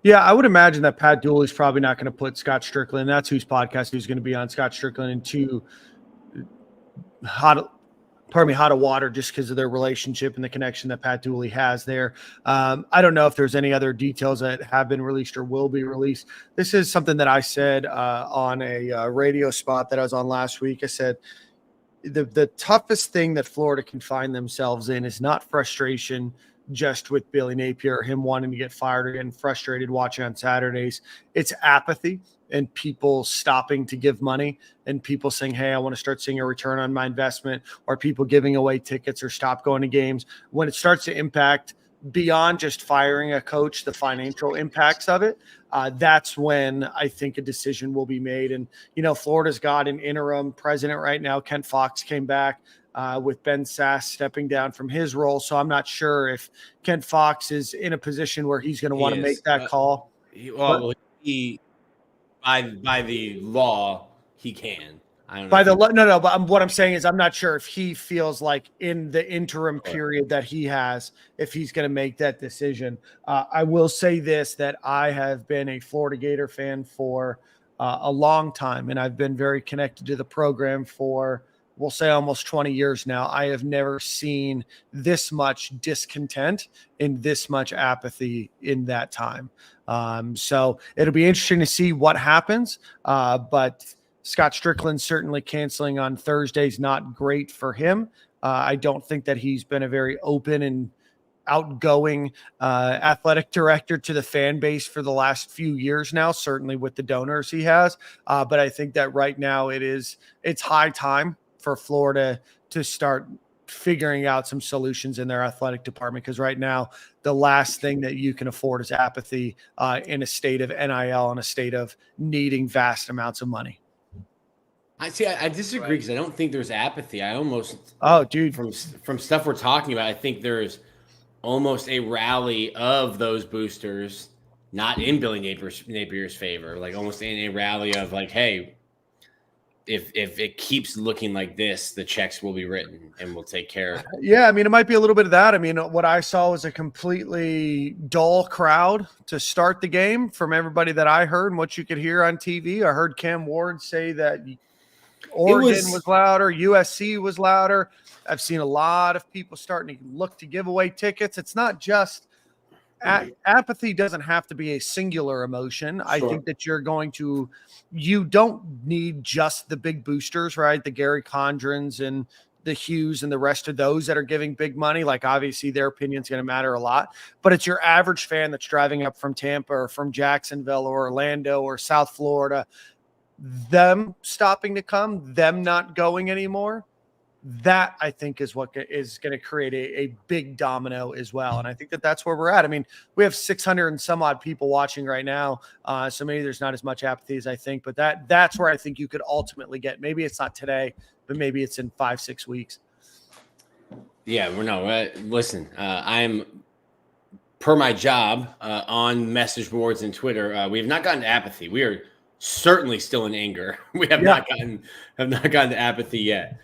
Yeah, I would imagine that Pat Dooley's probably not going to put Scott Strickland. That's whose podcast he's going to be on, Scott Strickland, into hot water just because of their relationship and the connection that Pat Dooley has there. I don't know if there's any other details that have been released or will be released. This is something that I said on a radio spot that I was on last week. I said the toughest thing that Florida can find themselves in is not frustration just with Billy Napier or him wanting to get fired or getting frustrated watching on Saturdays. It's apathy and people stopping to give money and people saying, hey, I want to start seeing a return on my investment, or people giving away tickets or stop going to games. When it starts to impact beyond just firing a coach, the financial impacts of it, that's when I think a decision will be made. And, Florida's got an interim president right now. Kent Fox came back with Ben Sass stepping down from his role. So I'm not sure if Kent Fox is in a position where he's going to want to make that call. By the law, he can. I don't know. But what I'm saying is I'm not sure if he feels like in the interim period that he has, if he's going to make that decision. I will say this, that I have been a Florida Gator fan for a long time, and I've been very connected to the program for, we'll say, almost 20 years now. I have never seen this much discontent and this much apathy in that time. So it'll be interesting to see what happens. But Scott Strickland certainly canceling on Thursday is not great for him. I don't think that he's been a very open and outgoing athletic director to the fan base for the last few years now, certainly with the donors he has. But I think that right now it's high time for Florida to start figuring out some solutions in their athletic department, because right now the last thing that you can afford is apathy in a state of NIL, in a state of needing vast amounts of money. I disagree, because I don't think there's apathy. I almost from stuff we're talking about, I think there's almost a rally of those boosters, not in Billy Napier's favor, almost in a rally of hey, if it keeps looking like this, the checks will be written and we'll take care of it. Yeah, it might be a little bit of that. What I saw was a completely dull crowd to start the game from everybody that I heard and what you could hear on TV. I heard Cam Ward say that Oregon was louder, USC was louder. I've seen a lot of people starting to look to give away tickets. It's not just apathy doesn't have to be a singular emotion. Sure. I think that you don't need just the big boosters, right? The Gary Condrens and the Hughes and the rest of those that are giving big money. Obviously their opinion is going to matter a lot, but it's your average fan that's driving up from Tampa or from Jacksonville or Orlando or South Florida, them stopping to come, them not going anymore. That I think is what is going to create a big domino as well. And I think that that's where we're at. We have 600 and some odd people watching right now. So maybe there's not as much apathy as I think, but that's where I think you could ultimately get. Maybe it's not today, but maybe it's in 5-6 weeks. Yeah, listen, I'm per my job on message boards and Twitter. We have not gotten to apathy. We are certainly still in anger. We have not gotten to apathy yet.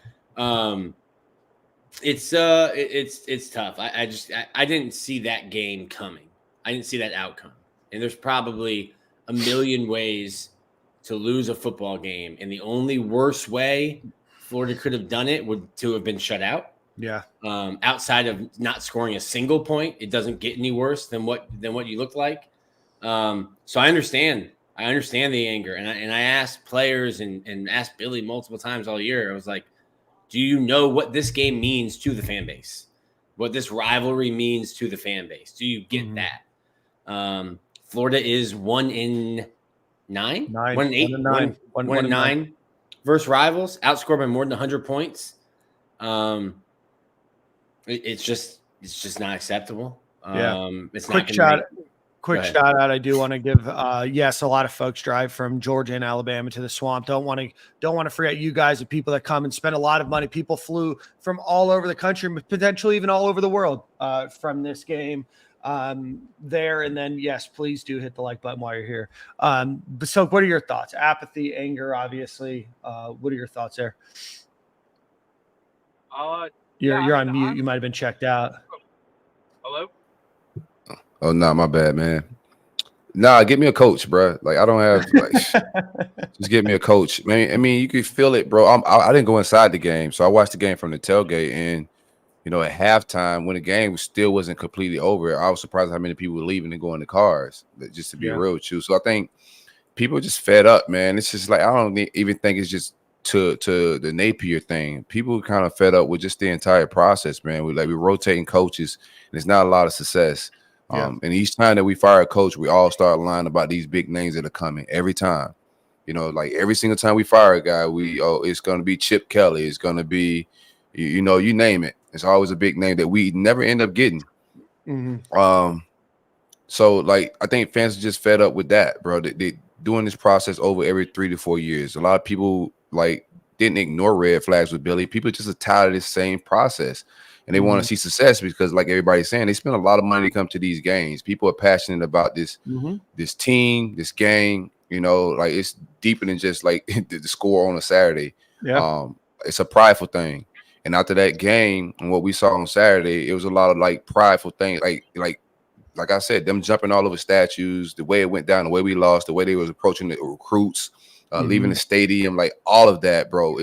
It's tough. I didn't see that game coming. I didn't see that outcome. And there's probably a million ways to lose a football game. And the only worst way Florida could have done it would to have been shut out. Yeah. Outside of not scoring a single point, it doesn't get any worse than what you look like. So I understand the anger. And I asked players and asked Billy multiple times all year. I was like, do you know what this game means to the fan base? What this rivalry means to the fan base? Do you get that? Florida is 1-9, 1-8, 1-9 versus rivals, outscored by more than 100 points. It's just not acceptable. It's quick not shout Quick shout out. I do want to give yes, a lot of folks drive from Georgia and Alabama to the Swamp. Don't want to forget you guys, the people that come and spend a lot of money. People flew from all over the country, potentially even all over the world from this game there. And then yes, please do hit the like button while you're here. So what are your thoughts? Apathy, anger, obviously. What are your thoughts there? You're on mute. You might have been checked out. Hello? Oh, no, my bad, man. Nah, get me a coach, bro. Like, I don't have, like, just get me a coach. Man, I mean, you could feel it, bro. I didn't go inside the game, so I watched the game from the tailgate. And, you know, at halftime, when the game still wasn't completely over, I was surprised how many people were leaving and going to cars, just to be real with you. So I think people are just fed up, man. It's just like, I don't even think it's just to the Napier thing. People kind of fed up with just the entire process, man. We're rotating coaches, and there's not a lot of success. And each time that we fire a coach, we all start lying about these big names that are coming every time. You know, like every single time we fire a guy, it's going to be Chip Kelly. It's going to be, you name it. It's always a big name that we never end up getting. So like, I think fans are just fed up with that, bro. They doing this process over every 3 to 4 years. A lot of people like didn't ignore red flags with Billy. People just are tired of this same process. And they want to see success because, like everybody's saying, they spend a lot of money to come to these games. People are passionate about this, this team, this game. You know, like it's deeper than just like the score on a Saturday. It's a prideful thing. And after that game and what we saw on Saturday, it was a lot of like prideful things. Like I said, them jumping all over statues, the way it went down, the way we lost, the way they was approaching the recruits, leaving the stadium, like all of that, bro.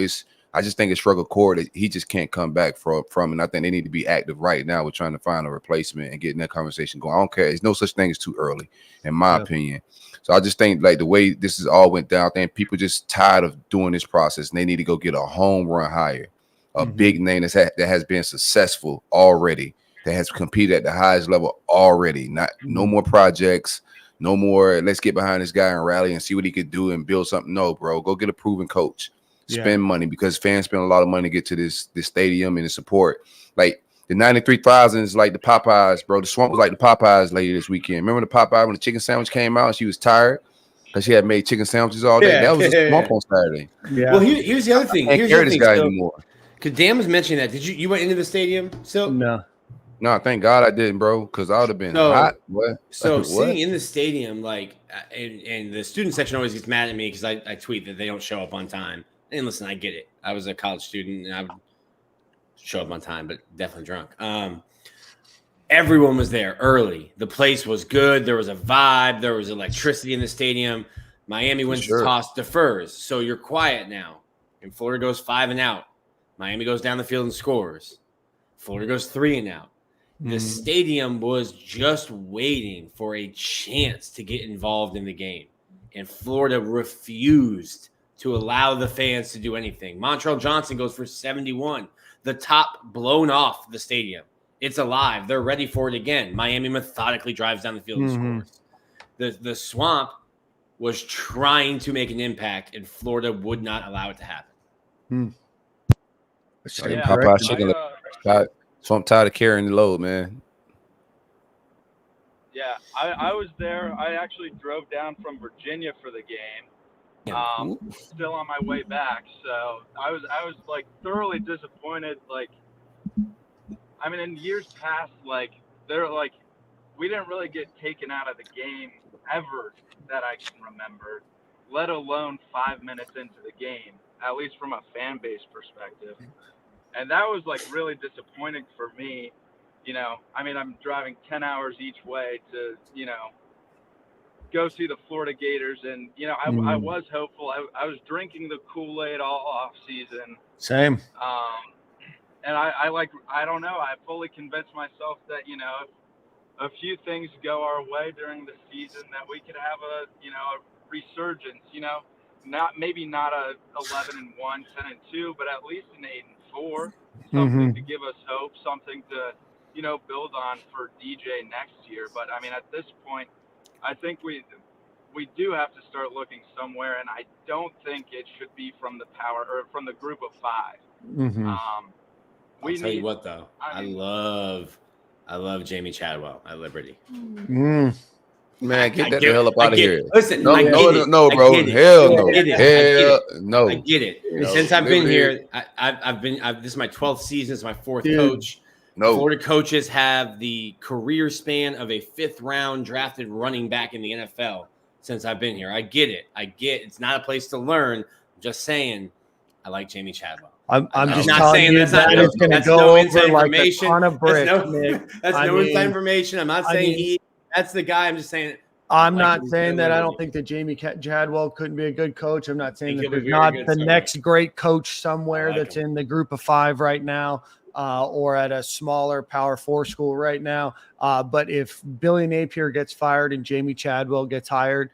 I just think it's struck a chord that he just can't come back from. And I think they need to be active right now with trying to find a replacement and getting that conversation going. I don't care. There's no such thing as too early, in my opinion. So I just think like the way this is all went down, I think people just tired of doing this process and they need to go get a home run hire, a big name that has been successful already, that has competed at the highest level already. No more projects, no more. Let's get behind this guy and rally and see what he could do and build something. No, bro, go get a proven coach. Spend money because fans spend a lot of money to get to this stadium and the support. Like the 93,000 is like the Popeyes, bro. The Swamp was like the Popeyes lady this weekend. Remember the Popeye when the chicken sandwich came out and she was tired because she had made chicken sandwiches all day? That was the Swamp on Saturday. Well, here's the other thing. I can't carry this guy anymore. Because Dan was mentioning that. Did you went into the stadium? So no, thank God I didn't, bro. Because I would have been hot. What? So sitting in the stadium, like, and the student section always gets mad at me because I tweet that they don't show up on time. And listen, I get it. I was a college student and I would show up on time, but definitely drunk. Everyone was there early. The place was good. There was a vibe. There was electricity in the stadium. Miami wins the toss, defers. So you're quiet now. And Florida goes 5 and out. Miami goes down the field and scores. Florida goes 3 and out. The stadium was just waiting for a chance to get involved in the game. And Florida refused to allow the fans to do anything. Montrell Johnson goes for 71. The top blown off the stadium. It's alive. They're ready for it again. Miami methodically drives down the field and scores. The Swamp was trying to make an impact, and Florida would not allow it to happen. So I'm tired of carrying the load, man. Yeah, I was there. I actually drove down from Virginia for the game. Still on my way back, so I was like thoroughly disappointed. Like, I mean, in years past, like we didn't really get taken out of the game ever that I can remember, let alone 5 minutes into the game, at least from a fan base perspective. And that was like really disappointing for me. You know, I mean, I'm driving 10 hours each way to, go see the Florida Gators. And, I was hopeful. I was drinking the Kool-Aid all off season. Same. And I don't know. I fully convinced myself that, if a few things go our way during the season, that we could have a resurgence, maybe not a 11-1, 10-2, but at least an 8-4, something to give us hope, something to, build on for DJ next year. But I mean, at this point, I think we do have to start looking somewhere, and I don't think it should be from the power or from the group of 5. Mm-hmm. I'll tell you what, though, I love Jamie Chadwell at Liberty. Man, get that the hell up out of here. Listen, no, bro. Hell no. Hell no. I get it. Since I've been here, this is my 12th season. It's my 4th coach. No. Florida coaches have the career span of a 5th round drafted running back in the NFL since I've been here. I get it. It's not a place to learn. I'm just saying I like Jamie Chadwell. I'm just not telling saying you that's going to that's go no over inside like information. a ton of bricks, That's no inside information. I'm not saying that's the guy. I'm just saying. I'm not saying that I don't think that Jamie Chadwell couldn't be a good coach. I'm not saying that there's not the next great coach somewhere that's in the group of 5 right now, or at a smaller Power 4 school right now. But if Billy Napier gets fired and Jamie Chadwell gets hired,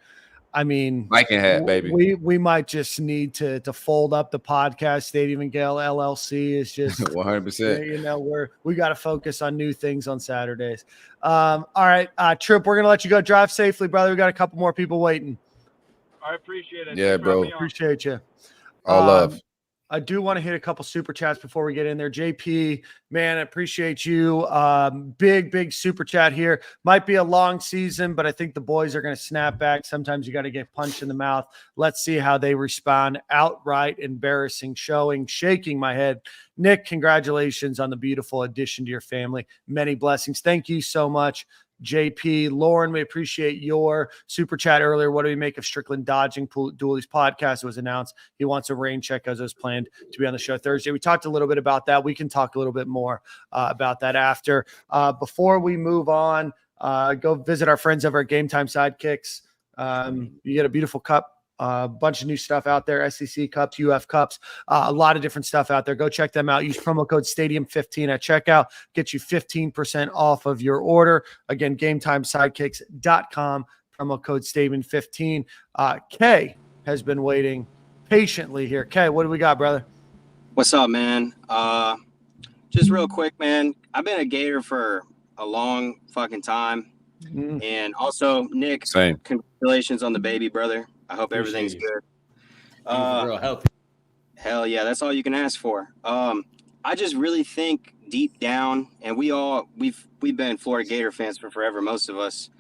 I mean, Viking hat, baby. We might just need to fold up the podcast. Stadium and Gale LLC is just 100%. We got to focus on new things on Saturdays. All right, Trip, we're gonna let you go. Drive safely, brother. We got a couple more people waiting. I appreciate it. Yeah, bro. Appreciate you. All love. I do want to hit a couple super chats before we get in there. JP, man, I appreciate you. Big super chat here. Might be a long season, but I think the boys are going to snap back. Sometimes you got to get punched in the mouth. Let's see how they respond. Outright embarrassing showing, shaking my head. Nick, congratulations on the beautiful addition to your family. Many blessings. Thank you so much. JP, Lauren, we appreciate your super chat earlier. What do we make of Strickland dodging Dooley's podcast? It was announced he wants a rain check as it was planned to be on the show Thursday. We talked a little bit about that. We can talk a little bit more about that after. Before we move on, go visit our friends over at Game Time Sidekicks. You get a beautiful cup. A bunch of new stuff out there, SEC cups, UF cups, a lot of different stuff out there. Go check them out. Use promo code Stadium15 at checkout. Get you 15% off of your order. Again, GameTimeSidekicks.com, promo code Stadium15. Kay has been waiting patiently here. Kay, what do we got, brother? What's up, man? Just real quick, man. I've been a Gator for a long fucking time. And also, Nick, congratulations on the baby, brother. I hope everything's good. Real healthy. Hell yeah, that's all you can ask for. I just really think deep down, and we've been Florida Gator fans for forever, most of us.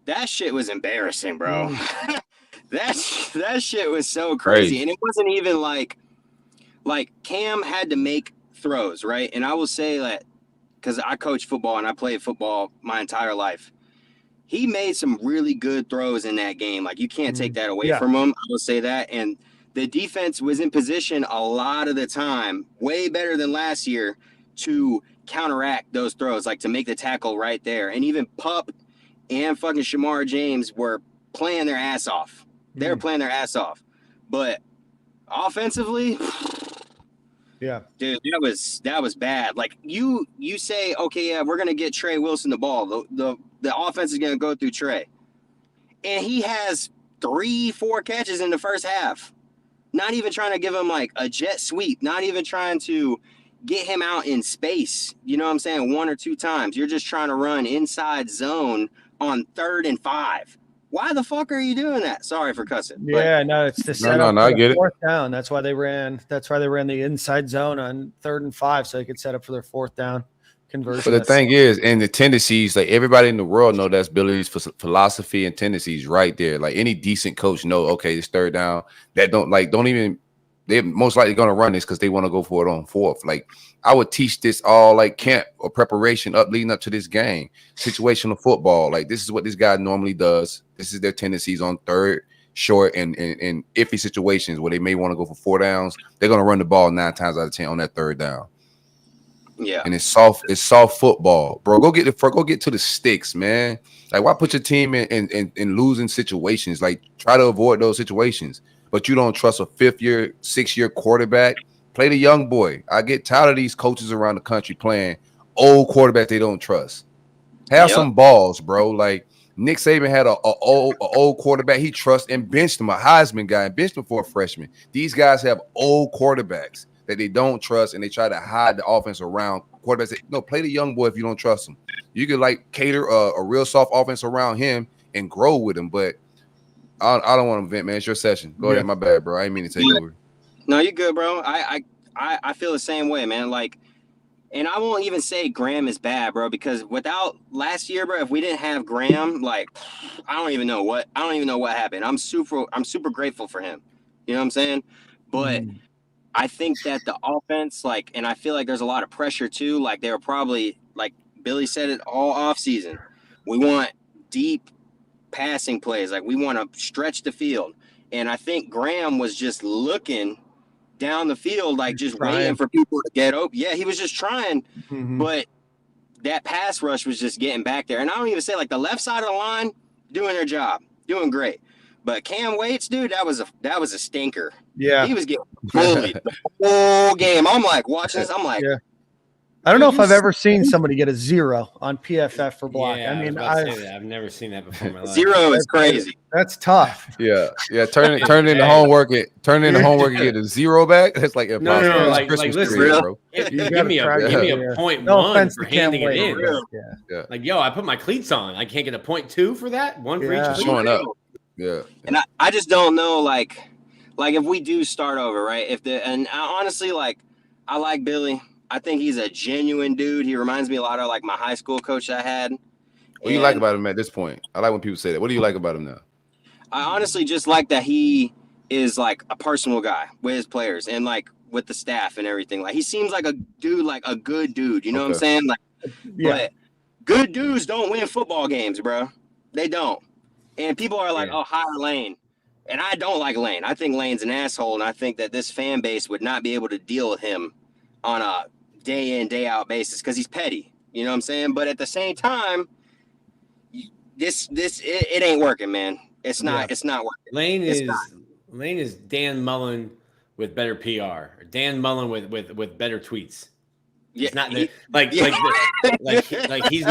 That shit was embarrassing, bro. that shit was so crazy. And it wasn't even like Cam had to make throws, right? And I will say that because I coach football and I played football my entire life. He made some really good throws in that game. Like, you can't take that away from him. I will say that. And the defense was in position a lot of the time, way better than last year, to counteract those throws, like to make the tackle right there. And even Pup and fucking Shamar James were playing their ass off. They were playing their ass off. But offensively, dude, that was bad. Like, you say, okay, yeah, we're gonna get Trey Wilson the ball. The offense is gonna go through Trey, and he has 3-4 catches in the first half. Not even trying to give him like a jet sweep. Not even trying to get him out in space. You know what I'm saying? 1 or 2 times. You're just trying to run inside zone on 3rd and 5. Why the fuck are you doing that? Sorry for cussing. No, it's the setup for the 4th down. That's why they ran the inside zone on 3rd and 5, so they could set up for their 4th down conversion. But the thing is, and the tendencies, like everybody in the world know that's Billy's philosophy and tendencies right there. Like any decent coach know, okay, this 3rd down, that they're most likely going to run this because they want to go for it on 4th. Like, I would teach this all like camp or preparation leading up to this game. Situational football. Like, this is what this guy normally does. This is their tendencies on 3rd, short, and iffy situations where they may want to go for 4 downs. They're going to run the ball 9 times out of 10 on that 3rd down. Yeah. And it's soft football. Bro, go get to the sticks, man. Like, why put your team in losing situations? Like, try to avoid those situations. But you don't trust a 5th-year, 6-year quarterback. Play the young boy. I get tired of these coaches around the country playing old quarterback they don't trust. Have some balls, bro. Like, Nick Saban had a old quarterback he trusts and benched him, a Heisman guy, and benched him for a freshman. These guys have old quarterbacks that they don't trust, and they try to hide the offense around quarterbacks. No, play the young boy if you don't trust him. You could, like, cater a real soft offense around him and grow with him, but I don't want to vent, man. It's your session. Go ahead. My bad, bro. I didn't mean to take over. No, you're good, bro. I feel the same way, man. Like, and I won't even say Graham is bad, bro, because without last year, bro, if we didn't have Graham, like, I don't even know what happened. I'm super grateful for him. You know what I'm saying? But I think that the offense, like, and I feel like there's a lot of pressure too. Like, they were probably, like Billy said it all off season. We want deep passing plays. Like, we want to stretch the field. And I think Graham was just looking down the field, like just waiting for people to get open. Yeah, he was just trying, but that pass rush was just getting back there. And I don't even say like the left side of the line doing their job, doing great. But Cam Waits, dude, that was a stinker. Yeah, he was getting bullied the whole game. I'm like watching this. I'm like, I don't know if I've ever seen somebody get a 0 on PFF for block. Yeah, I mean, I've never seen that before in my life. 0 is crazy. That's tough. Yeah. Turn it into homework. Turn it into homework and get a 0 back. That's like impossible. No. Like listen, bro. Give me a 0.1 for handing it in. Like, yo, I put my cleats on. I can't get a 0.2 for that. One for each. Showing up. Yeah. And I just don't know, like if we do start over, right? Honestly, like, I like Billy. I think he's a genuine dude. He reminds me a lot of like my high school coach I had. What do you like about him at this point? I like when people say that. What do you like about him now? I honestly just like that he is like a personal guy with his players and like with the staff and everything. Like, he seems like a dude, like a good dude. You know what I'm saying? Like, but good dudes don't win football games, bro. They don't. And people are like, oh, hire Lane. And I don't like Lane. I think Lane's an asshole, and I think that this fan base would not be able to deal with him on a day in, day out basis because he's petty. You know what I'm saying? But at the same time, it ain't working, man. It's not working. Lane is Dan Mullen with better PR, or Dan Mullen with better tweets. Yeah, it's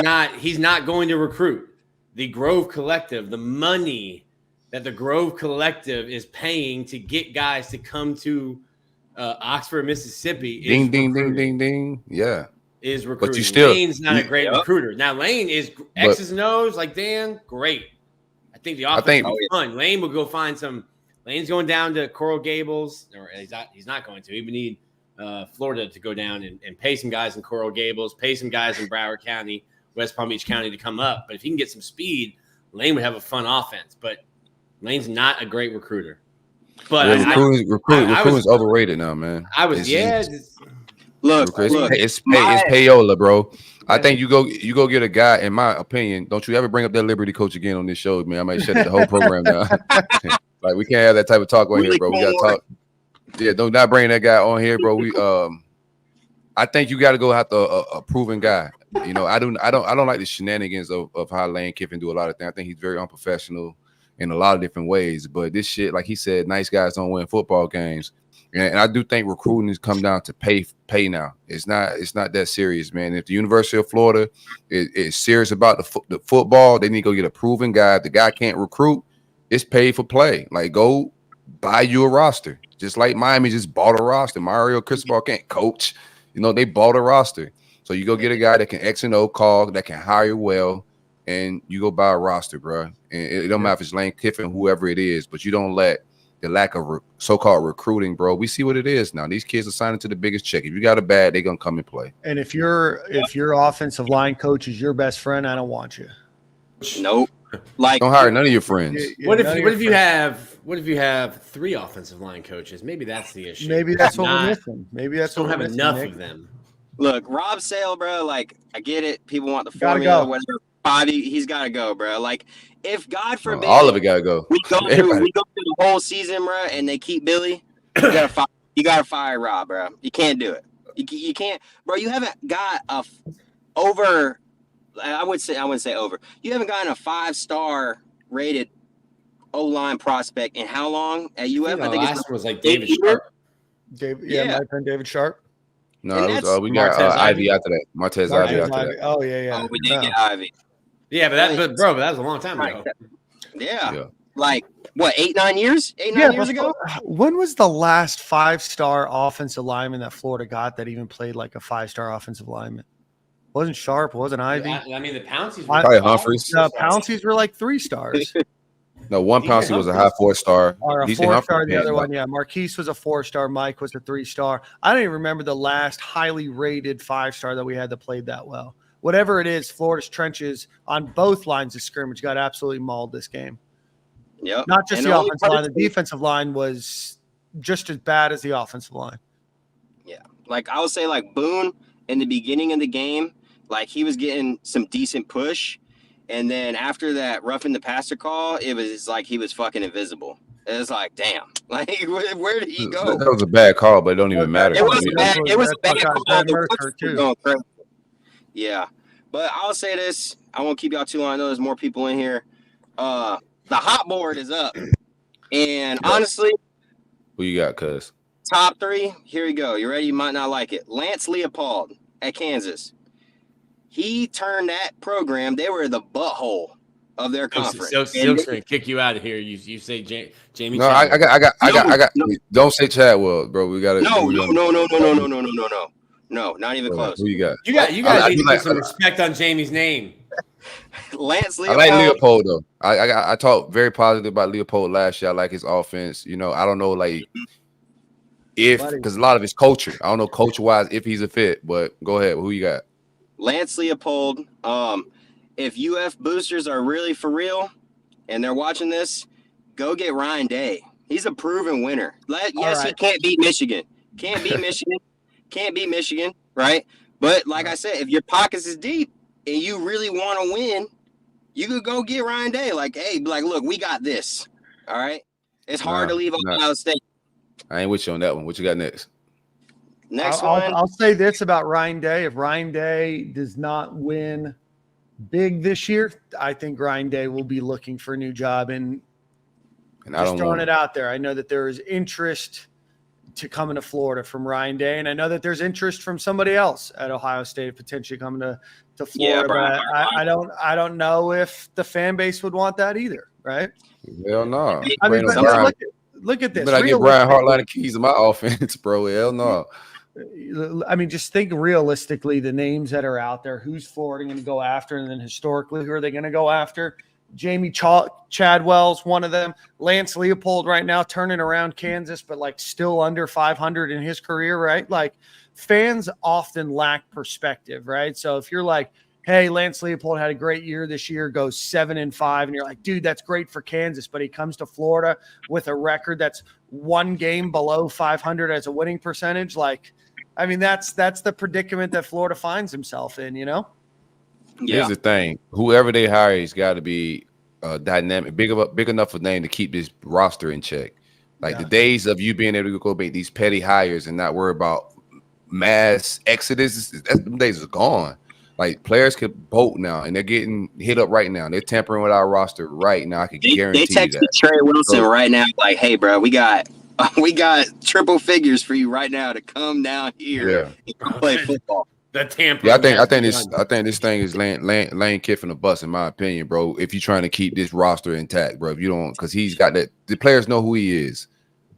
not he's not going to recruit. The Grove Collective, the money that the Grove Collective is paying to get guys to come to Oxford, Mississippi. Ding, ding, ding. Yeah. Is recruiting. But you still, Lane's not a great recruiter. Now, Lane is X's and O's like Dan. Great. I think the offense will be fun. Lane will go find some. Lane's going down to Coral Gables. Or he's not going to. He would need Florida to go down and pay some guys in Coral Gables, pay some guys in Broward County, West Palm Beach County to come up. But if he can get some speed, Lane would have a fun offense. But Lane's not a great recruiter. But recruiting is overrated now, man. Look, it's payola, bro. I think you go get a guy. In my opinion, don't you ever bring up that Liberty coach again on this show, man? I might shut the whole program down. Like, we can't have that type of talk on here, bro. We gotta talk. Yeah, don't not bring that guy on here, bro. I think you got to go after a proven guy. You know, I don't like the shenanigans of how Lane Kiffin do a lot of things. I think he's very unprofessional in a lot of different ways. But this shit, like he said, nice guys don't win football games. And I do think recruiting has come down to pay now. It's not that serious, man. If the University of Florida is serious about the football, they need to go get a proven guy. If the guy can't recruit, it's paid for play. Like, go buy you a roster. Just like Miami just bought a roster. Mario Cristobal can't coach. You know, they bought a roster. So you go get a guy that can X and O call, that can hire well, and you go buy a roster, bro. And it don't matter if it's Lane Kiffin, whoever it is, but you don't let the lack of so-called recruiting, bro. We see what it is now. These kids are signing to the biggest check. If you got a bad, they're gonna come and play. And if your offensive line coach is your best friend, I don't want you. Nope. Like, don't hire none of your friends. What if you have 3 offensive line coaches? Maybe that's the issue. Maybe that's what we're missing. Maybe that's what don't have enough of them. Look, Rob Sale, bro. Like, I get it. People want the formula, whatever. Body, he's got to go, bro. Like, if God forbid, all of it got to go. We go through the whole season, bro, and they keep Billy. You gotta fire Rob, bro. You can't do it. You can't, bro. You haven't got over. I wouldn't say over. You haven't gotten a 5-star rated O-line prospect in how long at UF? I think last one was like David Sharp. My friend David Sharp. No, we got Ivy after that. Martez Ivy after that. Oh, yeah. Oh, we did get Ivy. Yeah, but that was a long time ago. Yeah. Like, what, 8-9 years? 8-9 years ago? When was the last 5-star offensive lineman that Florida got that even played like a 5-star offensive lineman? Wasn't Sharp, wasn't Ivy. I mean, the Pounceys were probably Humphreys. The Pounceys were like 3 stars. No, one Pouncey was a high 4-star. Or a DJ 4-star, the Humphrey other one, yeah. Marquise was a 4-star. Mike was a 3-star. I don't even remember the last highly rated 5-star that we had that played that well. Whatever it is, Florida's trenches on both lines of scrimmage got absolutely mauled this game. Yep. Not just And the only offensive line. The person- defensive line was just as bad as the offensive line. Yeah. Like, I would say, like, Boone in the beginning of the game, like, he was getting some decent push. And then after that roughing the passer call, it was like he was fucking invisible. It was like, damn. Like, where did he go? That was a bad call, but it don't even matter. It was a bad call. Brad The Mercer, push too. was going crazy. Yeah. But I'll say this. I won't keep y'all too long. I know there's more people in here. The hot board is up. And honestly, Who you got, cuz? top 3, here we go. You ready? You might not like it. Lance Leopold at Kansas. He turned that program. They were the butthole of their conference. So Silk's gonna kick you out of here. You say Jamie. No, I got. Don't say Chadwell, bro. We got to. No, not even close. Who you got? You guys need to put some respect on Jamie's name. Lance Leopold. I like Leopold though. I talked very positive about Leopold last year. I like his offense. You know, I don't know like if because a lot of his culture. I don't know culture wise if he's a fit. But go ahead. Who you got? Lance Leopold. If UF boosters are really for real and they're watching this, go get Ryan Day. He's a proven winner. He can't beat Michigan. Can't beat Michigan, right? But like I said, if your pockets is deep and you really want to win, you could go get Ryan Day. Like, hey, like, look, we got this. All right. It's hard to leave Ohio State. I ain't with you on that one. What you got next? I'll say this about Ryan Day. If Ryan Day does not win big this year, I think Ryan Day will be looking for a new job. And just throwing it out there, I know that there is interest to coming to Florida from Ryan Day, and I know that there's interest from somebody else at Ohio State potentially coming to Florida. But I don't know if the fan base would want that either, right? Hell no. I mean, look at this. But I get Brian Hartline the keys to my offense, bro. Hell no. I mean, just think realistically, the names that are out there, who's Florida going to go after? And then historically, who are they going to go after? Jamie Chadwell's one of them. Lance Leopold right now turning around Kansas, but like still under 500 in his career, right? Like fans often lack perspective, right? So if you're like, hey, Lance Leopold had a great year this year, goes 7-5, and you're like, dude, that's great for Kansas, but he comes to Florida with a record that's one game below 500 as a winning percentage. Like, I mean, that's the predicament that Florida finds himself in, you know? Yeah. Here's the thing. Whoever they hire has got to be dynamic, big enough a name to keep this roster in check. Like the days of you being able to go make these petty hires and not worry about mass exodus, them days are gone. Like players could bolt now, and they're getting hit up right now. They're tampering with our roster right now. I can guarantee they text you that. Trey Wilson right now, like, "Hey, bro, we got triple figures for you right now to come down here and play football." The tampering. Yeah, I think this thing is Lane Kiffin a bust in my opinion, bro. If you're trying to keep this roster intact, bro, if you don't, because he's got that. The players know who he is,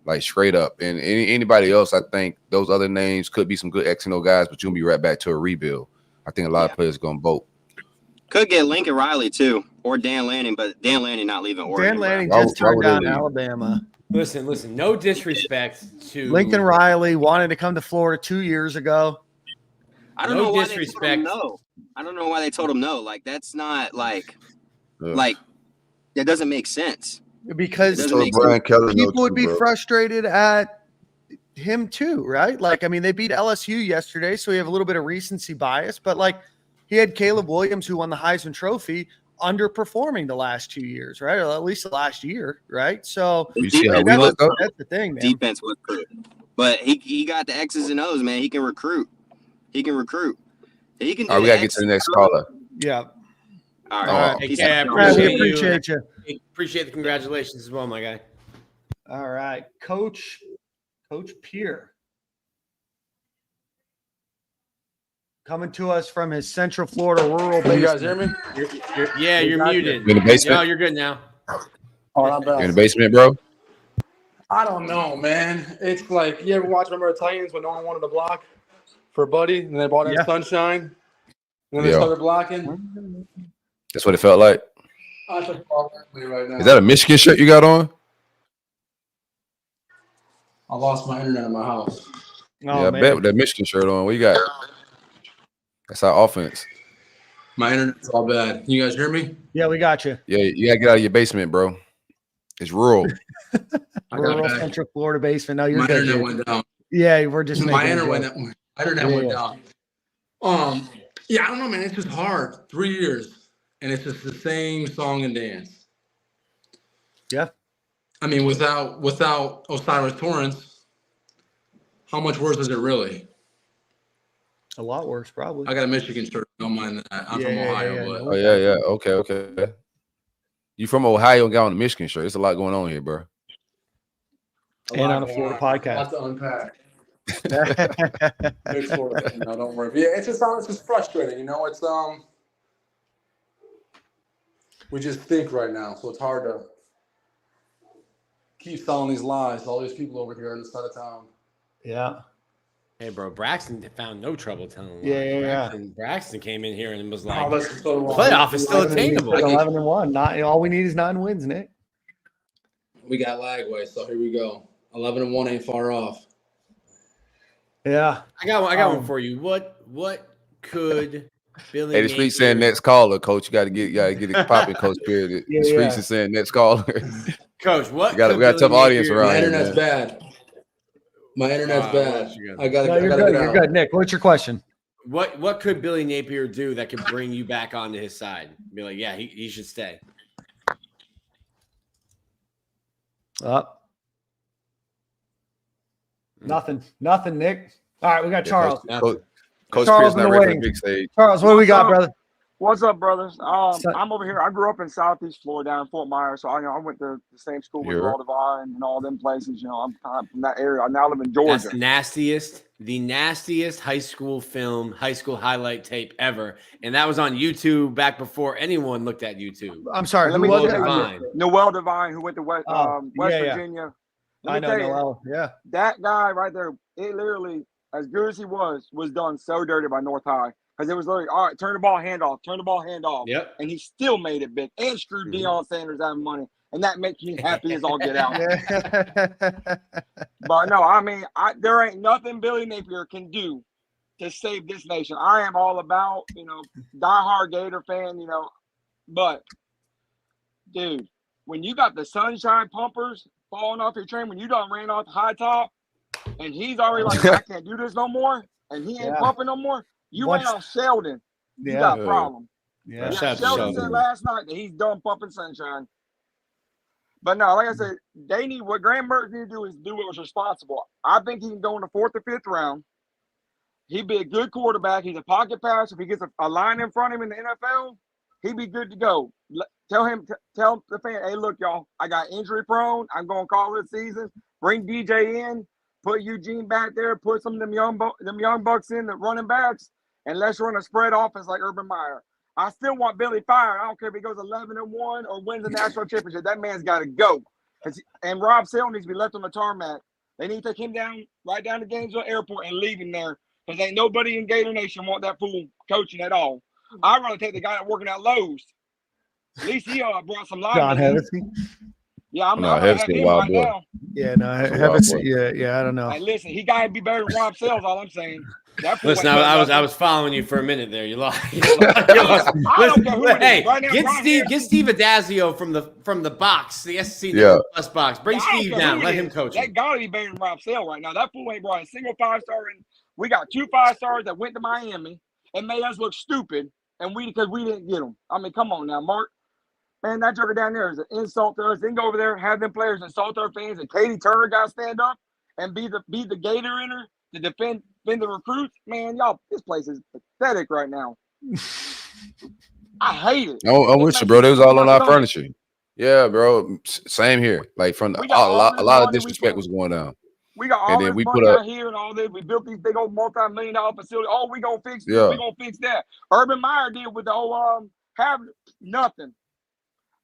like straight up. And anybody else, I think those other names could be some good X and O guys, but you'll be right back to a rebuild. I think a lot of players going to vote. Could get Lincoln Riley too, or Dan Lanning, but Dan Lanning not leaving Oregon. Dan Lanning just turned down Alabama. Listen. No disrespect to Lincoln Riley wanted to come to Florida 2 years ago. I don't know why they told him no. I don't know why they told him no. Like that's not like that doesn't make sense. Because people would be frustrated at him too, right? Like, I mean, they beat LSU yesterday, so we have a little bit of recency bias, but like he had Caleb Williams, who won the Heisman Trophy, underperforming the last 2 years, right? Or at least the last year, right? So you see how we look up? That's the thing, man. Defense was good. But he got the X's and O's, man. He can recruit. He can do we gotta get to the next caller. Yeah. All right. Hey, Cap, appreciate you. Appreciate the congratulations as well, my guy. All right. Coach Pierre. Coming to us from his Central Florida rural basement. You guys hear me? You're muted. In the basement? No, you're good now. Oh, not bad. In the basement, bro? I don't know, man. It's like, you ever remember the Titans when no one wanted to block for Buddy, and they brought in Sunshine, and then they started blocking? That's what it felt like. I took off right now. Is that a Michigan shirt you got on? I lost my internet in my house. I bet with that Michigan shirt on. What you got? That's our offense. My internet's all bad. You guys hear me? Yeah, we got you. Yeah, you gotta get out of your basement, bro. It's rural. Rural Central Florida basement. No, you're my good. Internet went down. Yeah, we're just my internet went down. Yeah, I don't know, man. It's just hard. 3 years, and it's just the same song and dance. Yeah. I mean, without Osiris Torrance, how much worse is it really? A lot worse, probably. I got a Michigan shirt. Don't mind that. I'm from Ohio. But... Oh yeah. Okay. You from Ohio and got on the Michigan shirt. There's a lot going on here, bro. And on a Florida podcast. Lots to unpack. Big Florida fan, no, don't worry. Yeah, it's just frustrating. You know, it's we just think right now, so it's hard to keep selling these lies. All these people over here on this side of town. Yeah. Hey, bro, Braxton found no trouble telling lies. Yeah. Braxton came in here and was like, playoff is still attainable. 11-1. Not all we need is 9 wins, Nick. We got Lagway, so here we go. 11-1 ain't far off. Yeah. I got one for you. What could Billy? Hey, the streets saying next caller, coach. You gotta get it popping, Coach Period. The streets is saying next caller. Coach, what? we got a tough audience around here. My internet's bad. My internet's bad. I gotta you're get good. out. You're good, Nick. What's your question? What could Billy Napier do that could bring you back onto his side? Be like, yeah, he should stay. Nothing, Nick. All right, we got Charles. Coach Charles Pierce not ready for the big stage. Charles, what do we got, brother? What's up, brothers? I'm over here. I grew up in Southeast Florida, down in Fort Myers, so I went to the same school with Wall Divine and all them places. You know, I'm from that area. I now live in Georgia. That's the nastiest high school highlight tape ever, and that was on YouTube back before anyone looked at YouTube. I'm sorry, who was it? Noel Divine, who went to West Virginia. I know Noel. Yeah, that guy right there. It literally, as good as he was done so dirty by North High. Because it was literally, all right, turn the ball, hand off. Yep. And he still made it big and screwed Deion Sanders out of money. And that makes me happy as all get out. But no, I mean, there ain't nothing Billy Napier can do to save this nation. I am all about, diehard Gator fan, But, dude, when you got the sunshine pumpers falling off your train, when you done ran off the high top, and he's already like, I can't do this no more, and he ain't pumping no more. You ran off Sheldon. You got a problem. Yeah. Sheldon said last night that he's done pumping sunshine. But no, like I said, what Graham Mertz need to do is do what was responsible. I think he can go in the 4th or 5th round. He'd be a good quarterback. He's a pocket passer. If he gets a line in front of him in the NFL, he'd be good to go. Tell the fan, hey, look, y'all, I got injury prone. I'm going to call it a season. Bring DJ in. Put Eugene back there. Put some of them young bucks in, the running backs. And let's run a spread offense like Urban Meyer. I still want Billy fired. I don't care if he goes 11-1 or wins the national championship. That man's got to go. And Rob Sale needs to be left on the tarmac. They need to take him right down to Gainesville Airport and leave him there because ain't nobody in Gator Nation want that fool coaching at all. I'd rather take the guy that working at Lowe's. At least he brought some life. John Hevesy. Yeah, I'm not have him right now. Yeah, no, Hevesy. Yeah, I don't know. Hey, listen, he got to be better than Rob Sales. All I'm saying. Listen, I was following you for a minute there. You lost. I don't care who it is. Hey, Right now, get Steve Adazio from the box, the SC Plus box. Bring Steve down. Let him coach. That got to be better than Rob Sale right now. That fool ain't brought a single 5-star in. We got 2 5-stars that went to Miami and made us look stupid, and because we didn't get them. I mean, come on now, Mark. Man, that joker down there is an insult to us. Then go over there, have them players insult our fans, and Katie Turner got to stand up and be the Gator inner to defend the recruits. Man, y'all, this place is pathetic right now. I hate it. I'm with you, bro. They was all on our furniture. Yeah, bro. Same here. Like from a lot of disrespect was going down. We got all this money out here and all this. We built these big old multi-million-dollar facilities. Oh, we gonna fix this. We gonna fix that. Urban Meyer did with the whole have nothing.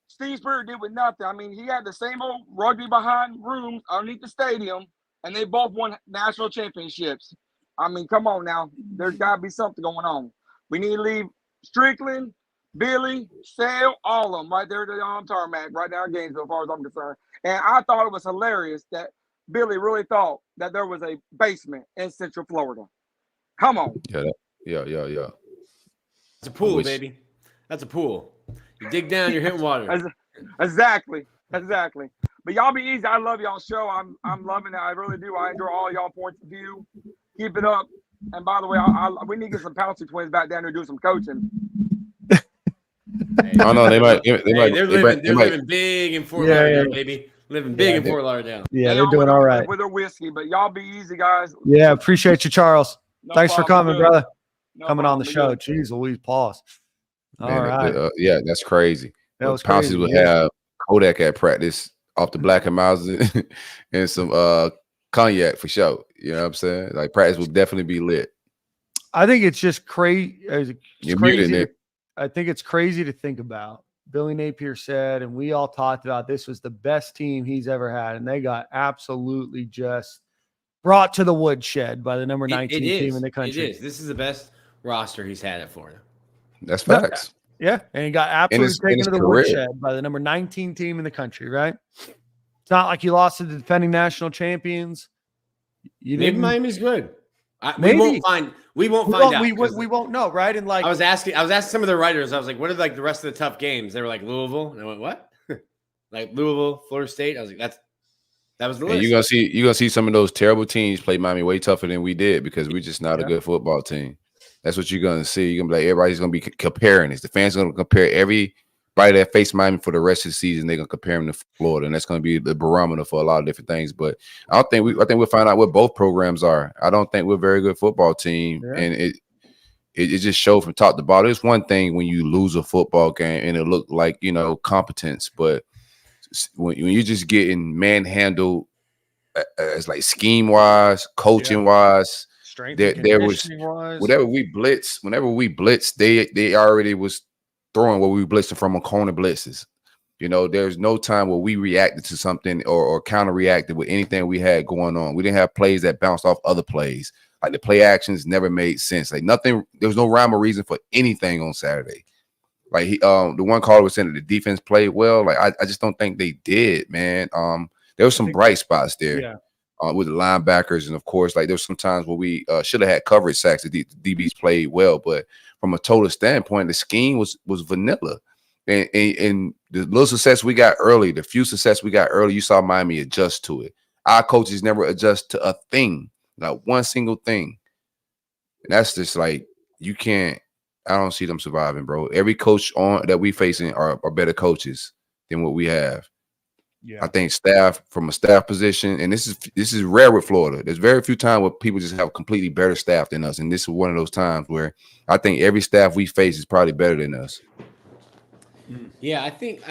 Steve Spurrier did with nothing. I mean, he had the same old rugby behind rooms underneath the stadium, and they both won national championships. I mean, come on now. There's got to be something going on. We need to leave Strickland, Billy, Sale, all of them right there on tarmac, right now in Gainesville, as far as I'm concerned. And I thought it was hilarious that Billy really thought that there was a basement in Central Florida. Come on. Yeah. It's a pool, baby. That's a pool. You dig down, you're hitting water. Exactly. But y'all be easy. I love y'all's show. I'm loving it. I really do. I enjoy all y'all points of view. Keep it up. And by the way, we need to get some Pouncey twins back down there to do some coaching. Oh no, they might. They're living big in Fort Lauderdale, baby. Living big in Fort Lauderdale. Yeah, they're doing all right with their whiskey. But y'all be easy, guys. Yeah, appreciate you, Charles. No Thanks for problem, coming, brother. No coming on the problem, show. Jeez Louise, pause. All Man, right. Yeah, that's crazy. That was Pouncey crazy, would yeah. have Kodak at practice off the Black and Miles and some cognac for sure. You know what I'm saying? Like practice would definitely be lit. I think it's just crazy. You're muted, Nick. I think it's crazy to think about. Billy Napier said, and we all talked about, this was the best team he's ever had, and they got absolutely just brought to the woodshed by the number 19 team in the country. It is. This is the best roster he's had at Florida. That's facts. Yeah, and he got absolutely taken to the woodshed by the number 19 team in the country, right? It's not like you lost to the defending national champions. Maybe Miami's good. Maybe. We won't find out. We won't know, right? And like I was asking some of the writers, I was like, what are like the rest of the tough games? They were like Louisville. And I went, what? Like Louisville, Florida State. I was like, that was the list. And you're gonna see some of those terrible teams play Miami way tougher than we did because we're just not a good football team. That's what you're gonna see. You're gonna be like, everybody's gonna be comparing this. The fans are gonna compare everybody that faced Miami for the rest of the season. They're gonna compare them to Florida, and that's gonna be the barometer for a lot of different things. But I think we'll find out what both programs are. I don't think we're a very good football team, and it just showed from top to bottom. It's one thing when you lose a football game and it looked like competence, but when you're just getting manhandled as like scheme wise, coaching wise. There was whenever we blitzed, they already was throwing what we blitzing from on corner blitzes. There's no time where we reacted to something or counter reacted with anything we had going on. We didn't have plays that bounced off other plays. Like the play actions never made sense. Like nothing, there was no rhyme or reason for anything on Saturday. Like the one caller was saying that the defense played well. Like I just don't think they did, man. There were some bright spots there. Yeah. With the linebackers, and of course, like there's some times where we should have had coverage sacks. The DBs played well, but from a total standpoint, the scheme was vanilla. And the little success we got early, the few success we got early, you saw Miami adjust to it. Our coaches never adjust to a thing, not one single thing. And that's just like you can't. I don't see them surviving, bro. Every coach that we facing are better coaches than what we have. Yeah. I think from a staff position, and this is rare with Florida. There's very few times where people just have completely better staff than us, and this is one of those times where I think every staff we face is probably better than us. Yeah, I think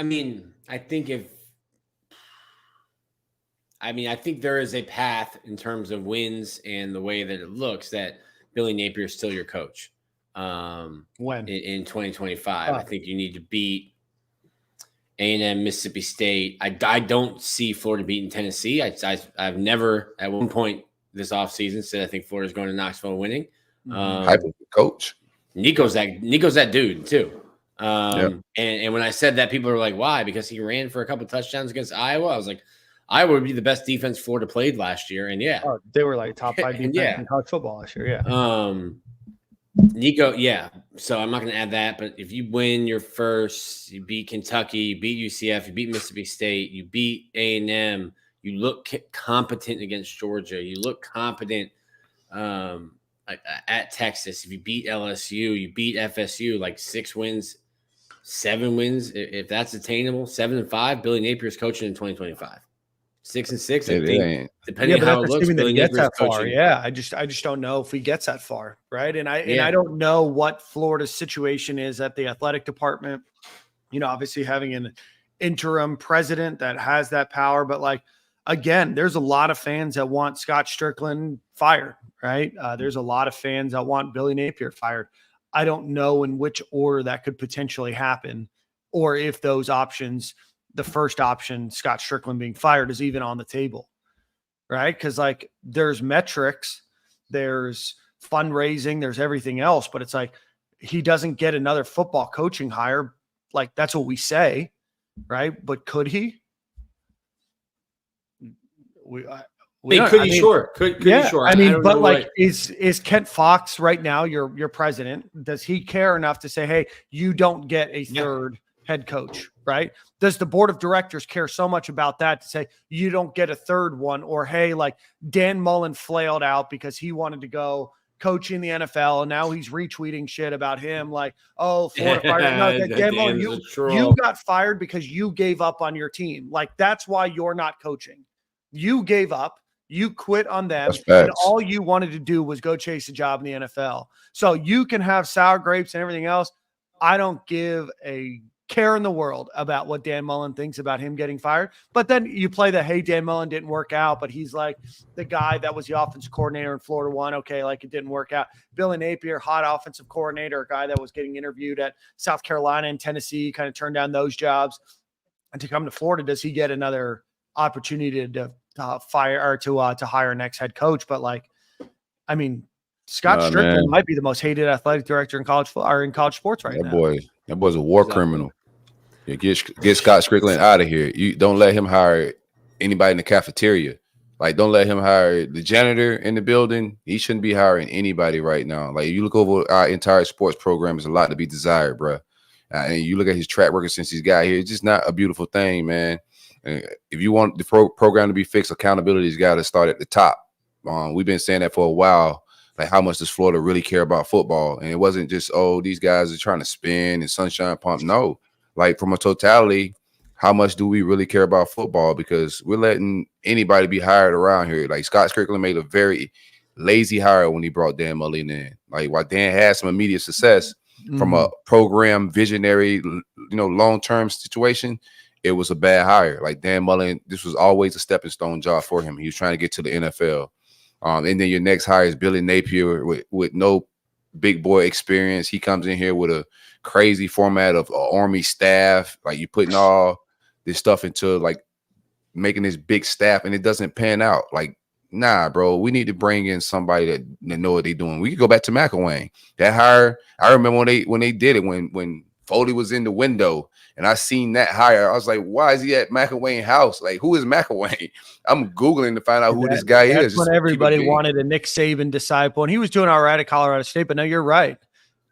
there is a path in terms of wins and the way that it looks that Billy Napier is still your coach. When in 2025, I think you need to beat A&M, Mississippi State. I don't see Florida beating Tennessee. I've never at one point this offseason said I think Florida's going to Knoxville winning. Coach Nico's that dude too. And when I said that, people were like, "Why?" Because he ran for a couple touchdowns against Iowa. I was like, Iowa would be the best defense Florida played last year, and they were like top 5 defense in college football last year. Yeah. Nico, so I'm not going to add that, but if you win your first, you beat Kentucky, you beat UCF, you beat Mississippi State, you beat A&M, you look competent against Georgia, you look competent at Texas. If you beat LSU, you beat FSU, like 6 wins, 7 wins, if that's attainable, 7-5, Billy Napier's coaching in 2025. 6-6, I think, depending on how it looks, Billy Napier's coaching. Yeah, I just don't know if he gets that far, right? And I don't know what Florida's situation is at the athletic department. Obviously having an interim president that has that power, but like again, there's a lot of fans that want Scott Strickland fired, right? There's a lot of fans that want Billy Napier fired. I don't know in which order that could potentially happen, or if those options, the first option, Scott Strickland being fired, is even on the table, right? Because like there's metrics, there's fundraising, there's everything else, but it's like he doesn't get another football coaching hire. Like, that's what we say, right? But could he? Could he? Sure. Could he? Sure. I mean, but like, is Kent Fox right now your president? Does he care enough to say, hey, you don't get a third head coach, right? Does the board of directors care so much about that to say you don't get a third one? Or, hey, like Dan Mullen flailed out because he wanted to go coach in the NFL, and now he's retweeting shit about him like, oh, Florida fired. No, Dan Mullen, you got fired because you gave up on your team. Like, that's why you're not coaching. You gave up. You quit on them, and all you wanted to do was go chase a job in the NFL. So you can have sour grapes and everything else. I don't give a care in the world about what Dan Mullen thinks about him getting fired. But then you play the, hey, Dan Mullen didn't work out, but he's like the guy that was the offensive coordinator in Florida one. Okay, like it didn't work out. Billy Napier, hot offensive coordinator, a guy that was getting interviewed at South Carolina and Tennessee, kind of turned down those jobs. And to come to Florida, does he get another opportunity to fire or to hire next head coach? But like, I mean, Scott Strickland might be the most hated athletic director in college sports right now. That boy's a war criminal. Yeah, get Scott Strickland out of here. You don't let him hire anybody in the cafeteria. Like, don't let him hire the janitor in the building. He shouldn't be hiring anybody right now. Like, you look over our entire sports program, there's a lot to be desired, bro. And you look at his track record since he's got here, it's just not a beautiful thing, man. If you want the program to be fixed, accountability's got to start at the top. We've been saying that for a while. Like, how much does Florida really care about football? And it wasn't just, oh, these guys are trying to spin and sunshine pump. No, like, from a totality, how much do we really care about football? Because we're letting anybody be hired around here. Like, Scott Strickland made a very lazy hire when he brought Dan Mullen in. Like, while Dan had some immediate success from a program visionary, long-term situation, it was a bad hire. Like, Dan Mullen, this was always a stepping stone job for him. He was trying to get to the NFL. And then your next hire is Billy Napier with no big boy experience. He comes in here with a crazy format of Army staff. Like, you putting all this stuff into like making this big staff, and it doesn't pan out. Like, nah, bro, we need to bring in somebody that know what they're doing. We could go back to McElwain. That hire, I remember when they did it, when Foley was in the window, and I seen that hire. I was like, why is he at McElwain house? Like, who is McElwain? I'm Googling to find out who this guy is. That's when everybody wanted a Nick Saban disciple, and he was doing all right at Colorado State. But no, you're right.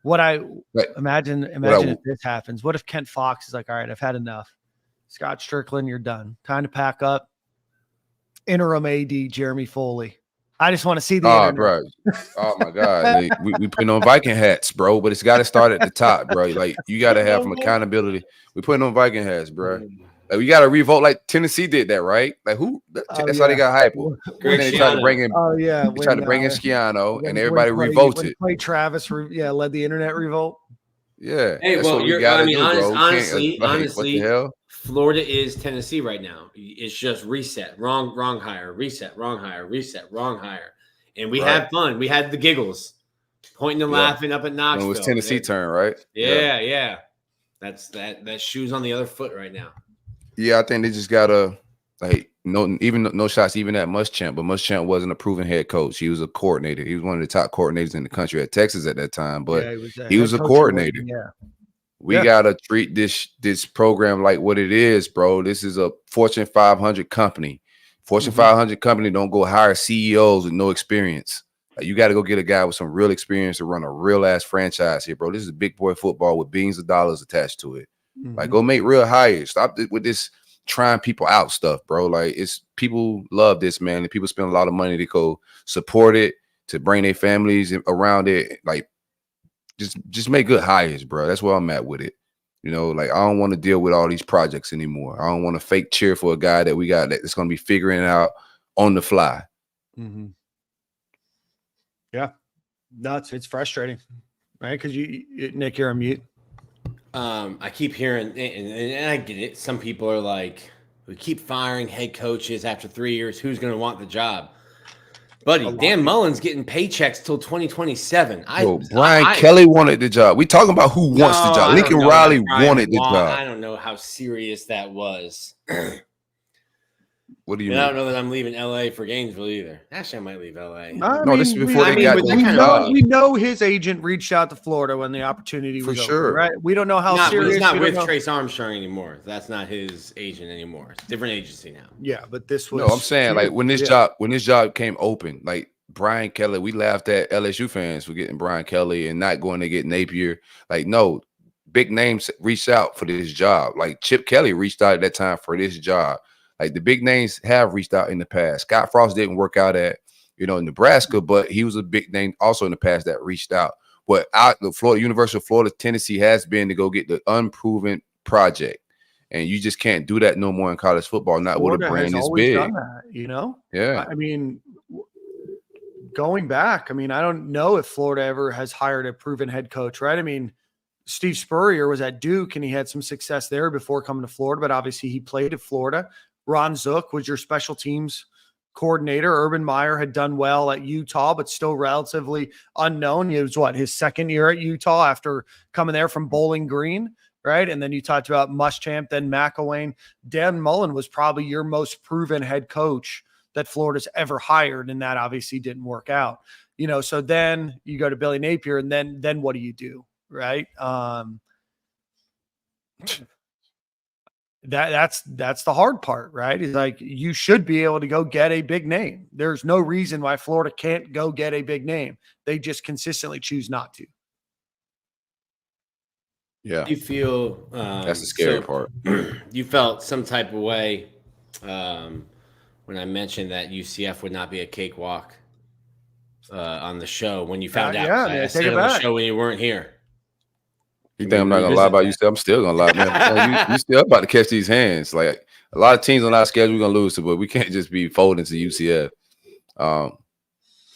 Imagine if this happens. What if Kent Fox is like, all right, I've had enough. Scott Strickland, you're done. Time to pack up. Interim AD Jeremy Foley. I just want to see the internet. Bro. Oh my God. we putting on Viking hats, bro, but it's got to start at the top, bro. Like, you got to have some accountability. We're putting on Viking hats, bro. Like, we got to revolt like Tennessee did that, right? Like, who? That's how they got hype. They tried to bring in. They tried to bring in Schiano, and everybody revolted. Clay Travis, led the internet revolt. Yeah. Hey, well, honestly, what the hell? Florida is Tennessee right now. It's just reset, wrong hire, reset, wrong hire, reset, wrong hire, and we had fun. We had the giggles, pointing and laughing up at Knoxville. It was Tennessee turn, right? Yeah. That's that shoe's on the other foot right now. Yeah, I think they just gotta no shots even at Muschamp, but Muschamp wasn't a proven head coach. He was a coordinator. He was one of the top coordinators in the country at Texas at that time, but he was a coordinator. We gotta treat this program like what it is, bro. This is a Fortune 500 company. Fortune 500 company don't go hire CEOs with no experience. Like, you got to go get a guy with some real experience to run a real ass franchise here, bro. This is big boy football with billions of dollars attached to it. Like, go make real hires. Stop with this trying people out stuff, bro. Like, it's people love this, man, and people spend a lot of money to go support it, to bring their families around it. Like, just make good hires, bro. That's where I'm at with it. Like, I don't want to deal with all these projects anymore. I don't want to fake cheer for a guy that we got that's going to be figuring it out on the fly. Yeah, nuts. It's frustrating, right? Because Nick, you're on mute. I keep hearing, and I get it. Some people are like, we keep firing head coaches after 3 years. Who's going to want the job? Buddy, Dan Mullen's getting paychecks till 2027. Brian Kelly wanted the job. We talking about who wants the job. Lincoln Riley wanted the job. I don't know how serious that was. What do you And mean? I don't know that I'm leaving LA for Gainesville either. Actually, I might leave LA. This is before they got the we know his agent reached out to Florida when the opportunity was open, right? We don't know how serious. He's not with Trace Armstrong anymore. That's not his agent anymore. It's a different agency now. Yeah, but this was. No, I'm saying like when this job came open, like Brian Kelly, we laughed at LSU fans for getting Brian Kelly and not going to get Napier. Like, no, big names reached out for this job. Like Chip Kelly reached out at that time for this job. Like the big names have reached out in the past. Scott Frost didn't work out at, Nebraska, but he was a big name also in the past that reached out. But the University of Florida, Tennessee has been to go get the unproven project. And you just can't do that no more in college football, not with a brand this big. Done that, Yeah. I mean, going back, I don't know if Florida ever has hired a proven head coach, right? I mean, Steve Spurrier was at Duke and he had some success there before coming to Florida, but obviously he played at Florida. Ron Zook was your special teams coordinator. Urban Meyer had done well at Utah, but still relatively unknown. It was his second year at Utah after coming there from Bowling Green, right? And then you talked about Muschamp, then McElwain. Dan Mullen was probably your most proven head coach that Florida's ever hired, and that obviously didn't work out. So then you go to Billy Napier, and then what do you do, right? That's the hard part, right? Is like you should be able to go get a big name. There's no reason why Florida can't go get a big name. They just consistently choose not to. Yeah. You feel that's the scary part. You felt some type of way when I mentioned that UCF would not be a cakewalk on the show when you found out. Yeah, I said it on the show when you weren't here. You think I'm not gonna lie about you? I'm still gonna lie, man. You still about to catch these hands. Like a lot of teams on our schedule, we're gonna lose to, but we can't just be folding to UCF.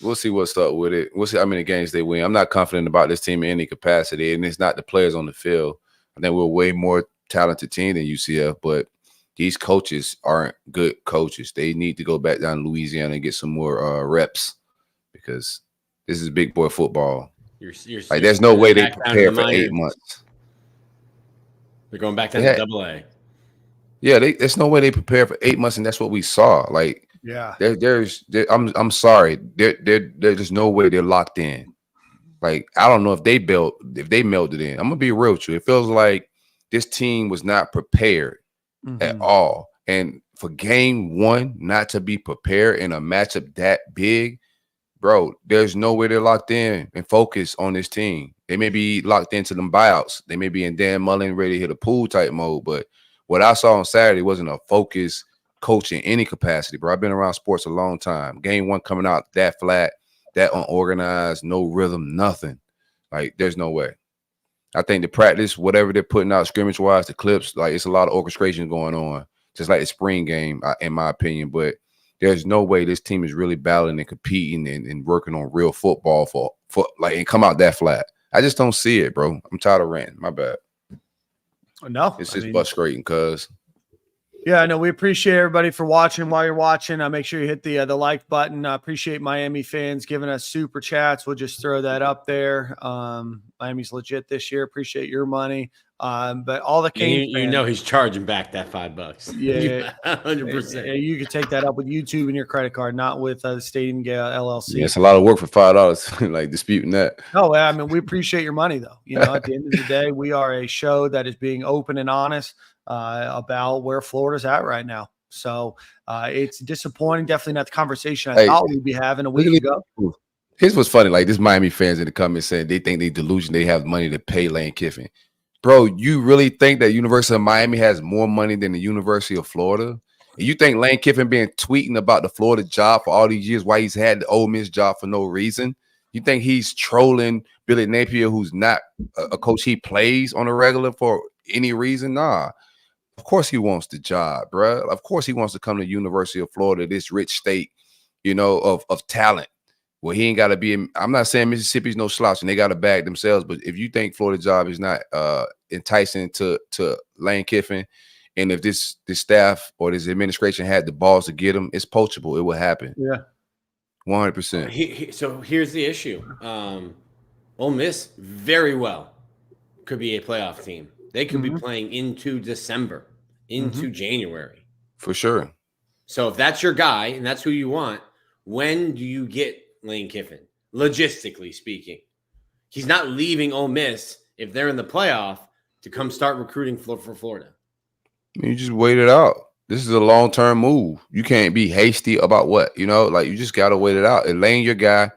We'll see what's up with it. We'll see how many games they win. I'm not confident about this team in any capacity, and it's not the players on the field. I think we're a way more talented team than UCF, but these coaches aren't good coaches. They need to go back down to Louisiana and get some more reps because this is big boy football. There's no way they prepare for 8 months. They're going back down to AA. Yeah, there's no way they prepare for 8 months, and that's what we saw. Like, yeah, I'm sorry, there's no way they're locked in. Like, I don't know if they melded in. I'm gonna be real with you. It feels like this team was not prepared at all, and for game one not to be prepared in a matchup that big. Bro, there's no way they're locked in and focused on this team. They may be locked into them buyouts. They may be in Dan Mullen ready to hit a pool type mode. But what I saw on Saturday wasn't a focused coach in any capacity, bro. I've been around sports a long time. Game one coming out that flat, that unorganized, no rhythm, nothing. Like, there's no way. I think the practice, whatever they're putting out scrimmage-wise, the clips, like it's a lot of orchestration going on, just like the spring game, in my opinion. But there's no way this team is really battling and competing and working on real football for and come out that flat. I just don't see it, bro. I'm tired of ranting. My bad. No, it's just frustrating, cuz. Yeah, no, we appreciate everybody for watching. While you're watching, make sure you hit the like button. I appreciate Miami fans giving us super chats. We'll just throw that up there. Miami's legit this year. Appreciate your money. But all the Canes fans, he's charging back that $5. Yeah, 100%. You can take that up with YouTube and your credit card, not with the Stadium and Gale LLC. Yeah, it's a lot of work for $5. Like disputing that. No, I mean we appreciate your money though. At the end of the day, we are a show that is being open and honest about where Florida's at right now. So it's disappointing. Definitely not the conversation I thought we'd be having a week ago. Here's what's funny. Like this Miami fans in the comments saying they think they delusion. They have money to pay Lane Kiffin. Bro, you really think that University of Miami has more money than the University of Florida? And you think Lane Kiffin been tweeting about the Florida job for all these years, why he's had the Ole Miss job for no reason? You think he's trolling Billy Napier, who's not a coach he plays on a regular for any reason? Nah. Of course he wants the job, bro. Of course he wants to come to University of Florida, this rich state, of talent. Well, he ain't got to be in. I'm not saying Mississippi's no slouch and they got to bag themselves, but if you think Florida job is not enticing to Lane Kiffin, and if this staff or this administration had the balls to get him, it's poachable. It will happen. Yeah, 100%. So here's the issue. Ole Miss very well could be a playoff team. They could be playing into December, into January. For sure. So if that's your guy and that's who you want, when do you get Lane Kiffin? Logistically speaking, he's not leaving Ole Miss if they're in the playoff to come start recruiting for Florida. You just wait it out. This is a long-term move. You can't be hasty about what, like you just got to wait it out. And Lane, your guy,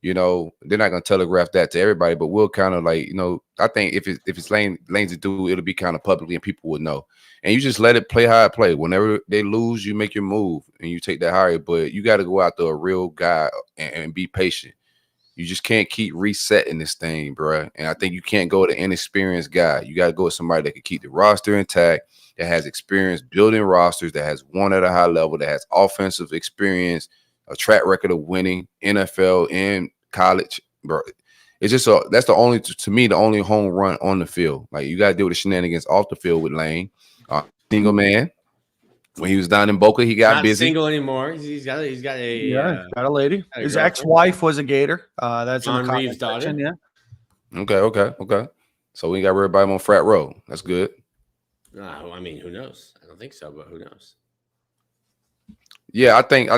they're not going to telegraph that to everybody, but we'll kind of like, I think if it's Lane's to do, it'll be kind of publicly and people will know. And you just let it play how it play. Whenever they lose, you make your move and you take that higher, but you got to go out to a real guy and be patient. You just can't keep resetting this thing, bro. And I think you can't go with an inexperienced guy. You got to go with somebody that can keep the roster intact, that has experience building rosters, that has won at a high level, that has offensive experience, a track record of winning NFL and college, bro. It's just that's the only, to me, the only home run on the field. Like, you got to deal with the shenanigans off the field with Lane. Single man. When he was down in Boca, he got Not busy. Single anymore. He's got a got a lady. His ex-wife was a Gator. That's John Reeves' daughter. Yeah. Okay. So we got to worry about him on frat row. That's good. I mean, who knows? I don't think so, but who knows? Yeah, I think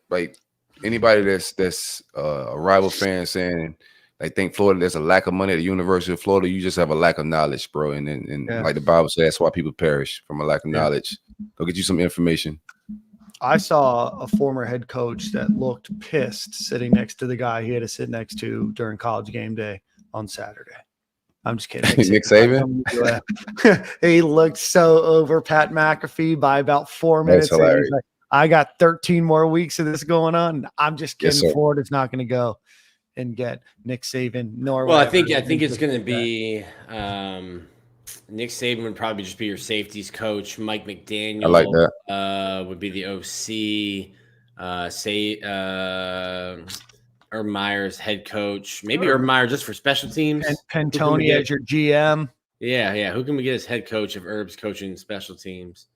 like anybody that's a rival fan saying they think Florida, there's a lack of money at the University of Florida, you just have a lack of knowledge, bro. And like the Bible says, that's why people perish, from a lack of knowledge. Go get you some information. I saw a former head coach that looked pissed sitting next to the guy he had to sit next to during college game day on Saturday. I'm just kidding. Nick Saban? He looked so over Pat McAfee by about 4 minutes. He's like, I got 13 more weeks of this going on. I'm just kidding. Yes, Florida's not going to go and get Nick Saban. Well, I think it's going to be Nick Saban would probably just be your safeties coach. Mike McDaniel, I like that. Would be the OC. Urban Meyer's head coach. Maybe Urban Meyer just for special teams. Pantoni as your GM. Yeah. Who can we get as head coach if Herb's coaching special teams?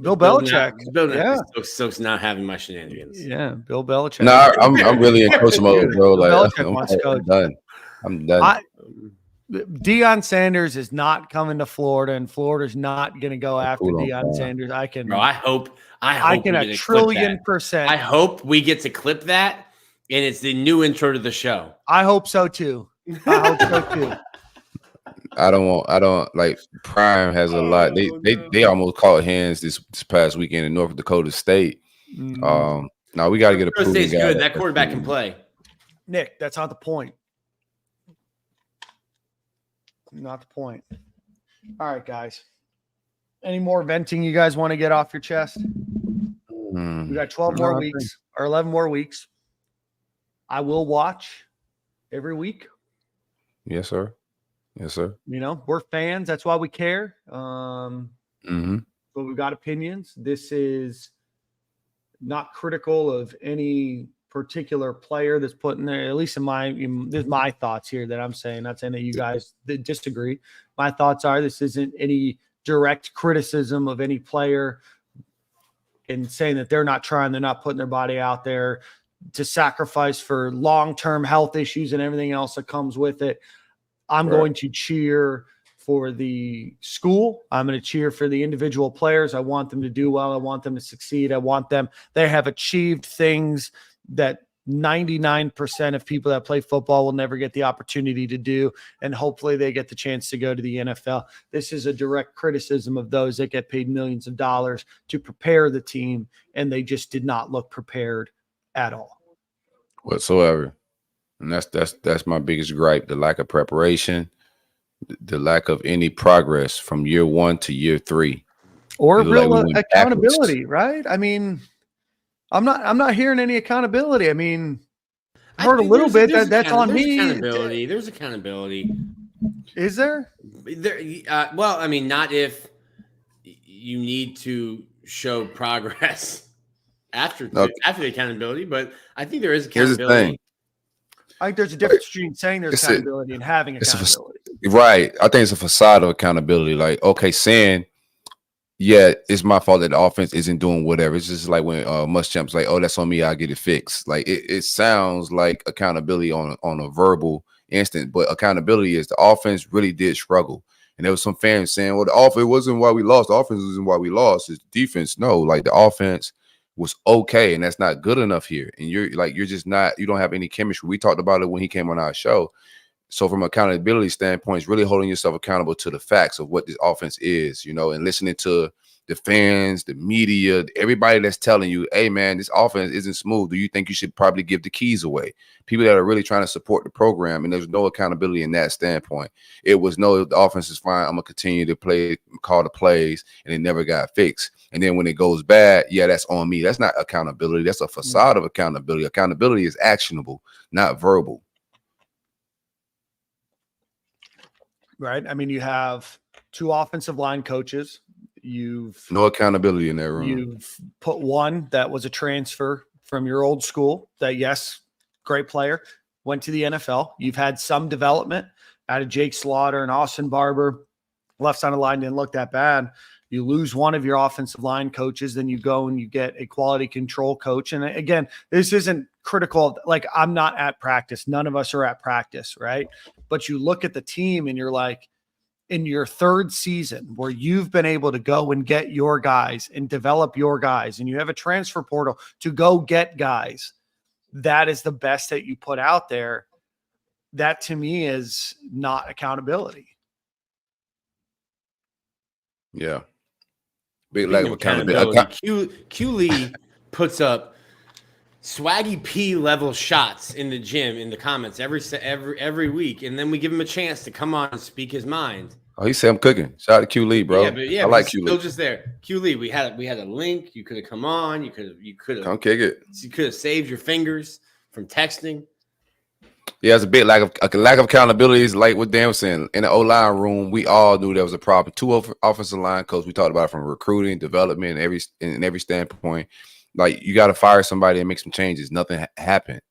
Bill Belichick. Stokes not having my shenanigans. Yeah, Bill Belichick. No, I'm really in coach mode, bro. Like, I'm done. I'm done. Deion Sanders is not coming to Florida, and Florida's not going to go after Deion Sanders. I hope I can 1,000,000,000%. I hope we get to clip that, and it's the new intro to the show. I hope so too. I don't like Prime has a lot. They almost caught hands this past weekend in North Dakota State. Now we got to get a proven State's guy. good. That quarterback can play. Nick, that's not the point. Not the point. All right, guys. Any more venting you guys want to get off your chest? We got 12 more weeks or 11 more weeks. I will watch every week. Yes, sir. We're fans. That's why we care. But we've got opinions. This is not critical of any particular player that's put in there. At least there's my thoughts here that I'm saying. Not saying that you guys disagree. My thoughts are this isn't any direct criticism of any player and saying that they're not trying, they're not putting their body out there to sacrifice for long-term health issues and everything else that comes with it. I'm going to cheer for the school. I'm going to cheer for the individual players. I want them to do well. I want them to succeed. They have achieved things that 99% of people that play football will never get the opportunity to do. And hopefully they get the chance to go to the NFL. This is a direct criticism of those that get paid millions of dollars to prepare the team. And they just did not look prepared at all whatsoever. And that's my biggest gripe: the lack of preparation, the lack of any progress from year 1 to year 3, or real accountability. Right? I mean, I'm not hearing any accountability. I mean, I heard a little bit that's on me. There's accountability. Is there? Well, I mean, not if you need to show progress after the accountability, but I think there is accountability. Here's the thing. I think there's a difference between saying there's accountability and having accountability. Right. I think it's a facade of accountability. Like, okay, saying, yeah, it's my fault that the offense isn't doing whatever. It's just like when Muschamp's like, oh, that's on me, I'll get it fixed. Like, it sounds like accountability on a verbal instant, but accountability is the offense really did struggle. And there was some fans saying, well, the offense wasn't why we lost. The offense wasn't why we lost. It's the defense. No, like the offense was okay, and that's not good enough here. And you're just not, you don't have any chemistry. We talked about it when he came on our show. So from an accountability standpoint, it's really holding yourself accountable to the facts of what this offense is, you know, and listening to the fans, the media, everybody that's telling you, hey, man, this offense isn't smooth. Do you think you should probably give the keys away? People that are really trying to support the program, and there's no accountability in that standpoint. It was no, the offense is fine. I'm going to continue to play, call the plays, and it never got fixed. And then when it goes bad, yeah, that's on me. That's not accountability. That's a facade of accountability. Accountability is actionable, not verbal. Right. I mean, you have 2 offensive line coaches. You've no accountability in that room. You've put one that was a transfer from your old school that, yes, great player, went to the NFL. You've had some development out of Jake Slaughter and Austin Barber. Left side of the line didn't look that bad. You lose one of your offensive line coaches, then you go and you get a quality control coach. And again, this isn't critical. Like, I'm not at practice. None of us are at practice, right? But you look at the team and you're like, in your 3rd season where you've been able to go and get your guys and develop your guys, and you have a transfer portal to go get guys, that is the best that you put out there. That to me is not accountability. Yeah. Big lack of accountability. Q Lee puts up Swaggy P level shots in the gym in the comments every week, and then we give him a chance to come on and speak his mind. Oh, he said I'm cooking. Shout out to Q Lee, bro. I like Q Lee. Still just there. Q Lee, we had a link. You could have come on. You could have come kick it. You could have saved your fingers from texting. Yeah, it's a big lack of accountability. Is like what Dan was saying. In the O-line room, we all knew there was a problem. 2 offensive line coaches. We talked about it from recruiting, development, and every standpoint. Like, you got to fire somebody and make some changes. Nothing happened,